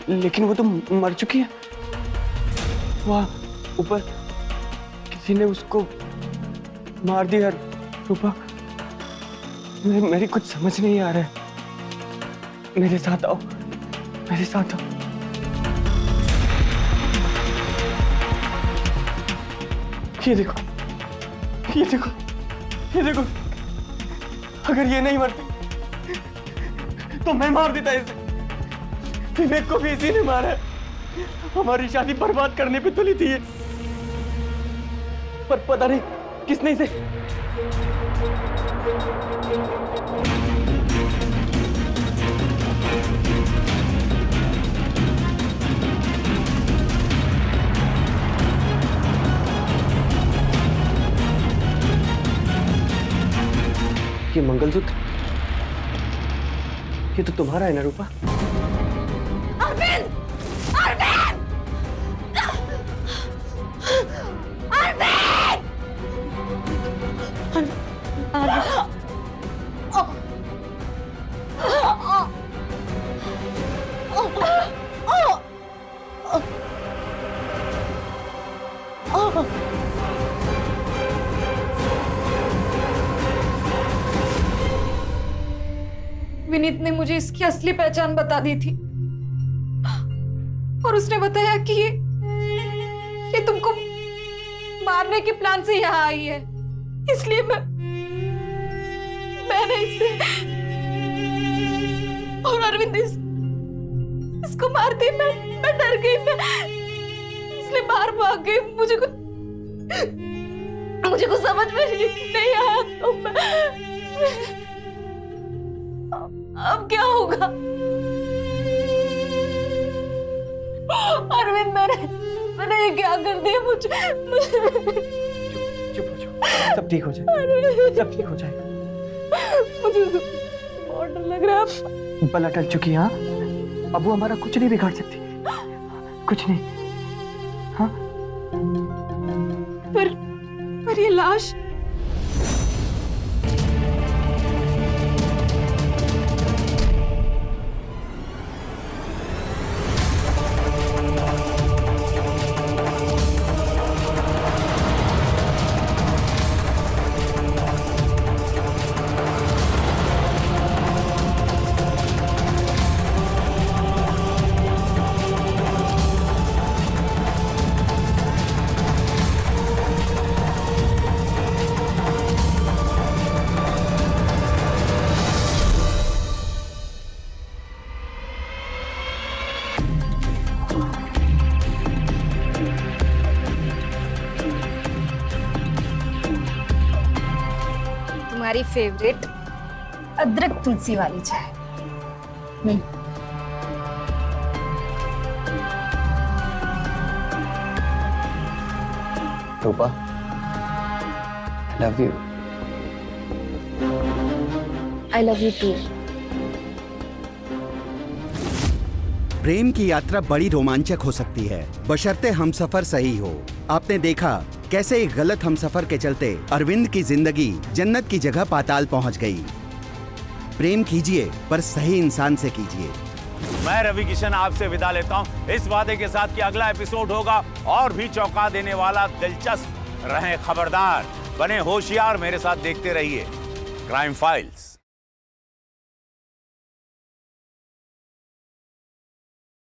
लेकिन वो तो मर चुकी है। वहाँ ऊपर किसी ने उसको मार दिया। रूपा, मेरी कुछ समझ नहीं आ रहा है। मेरे साथ आओ, मेरे साथ आओ। ये देखो, ये देखो, ये देखो। अगर ये नहीं मरती तो मैं मार देता इसे। विवेक को भी इसी ने मारा है। हमारी शादी बर्बाद करने पे तुली थी ये। पर पता नहीं किसने इसे। ये मंगलसूत्र, ये तो तुम्हारा है ना रूपा? अरविंद! अरविंद! विनीत ने मुझे इसकी असली पहचान बता दी थी और उसने बताया कि ये तुमको मारने के प्लान से यहाँ आई है, इसलिए मैंने इसे और अरविंद इसको मारती। मैं डर गई, मैं इसलिए बाहर भाग गई। मुझे कुछ समझ में नहीं आया। तो अब क्या होगा? अरविंद, मैंने ये क्या कर दिया? मुझे चुप हो जाओ, सब ठीक हो जाएगा, सब ठीक हो जाएगा। मुझे बहुत डर लग रहा है। बला टल चुकी है। हाँ, अब वो हमारा कुछ नहीं बिगाड़ सकती, कुछ नहीं। हाँ, पर ये लाश तुम्हारी फेवरेट अदरक तुलसी वाली चाय। Rupa, love you. I love you too. प्रेम की यात्रा बड़ी रोमांचक हो सकती है, बशर्ते हमसफर सही हो। आपने देखा कैसे एक गलत हमसफर के चलते अरविंद की जिंदगी जन्नत की जगह पाताल पहुंच गई। प्रेम कीजिए पर सही इंसान से कीजिए। मैं रवि किशन आपसे विदा लेता हूं इस वादे के साथ कि अगला एपिसोड होगा और भी चौंका देने वाला, दिलचस्प। रहें खबरदार, बने होशियार, मेरे साथ देखते रहिए क्राइम फाइल्स।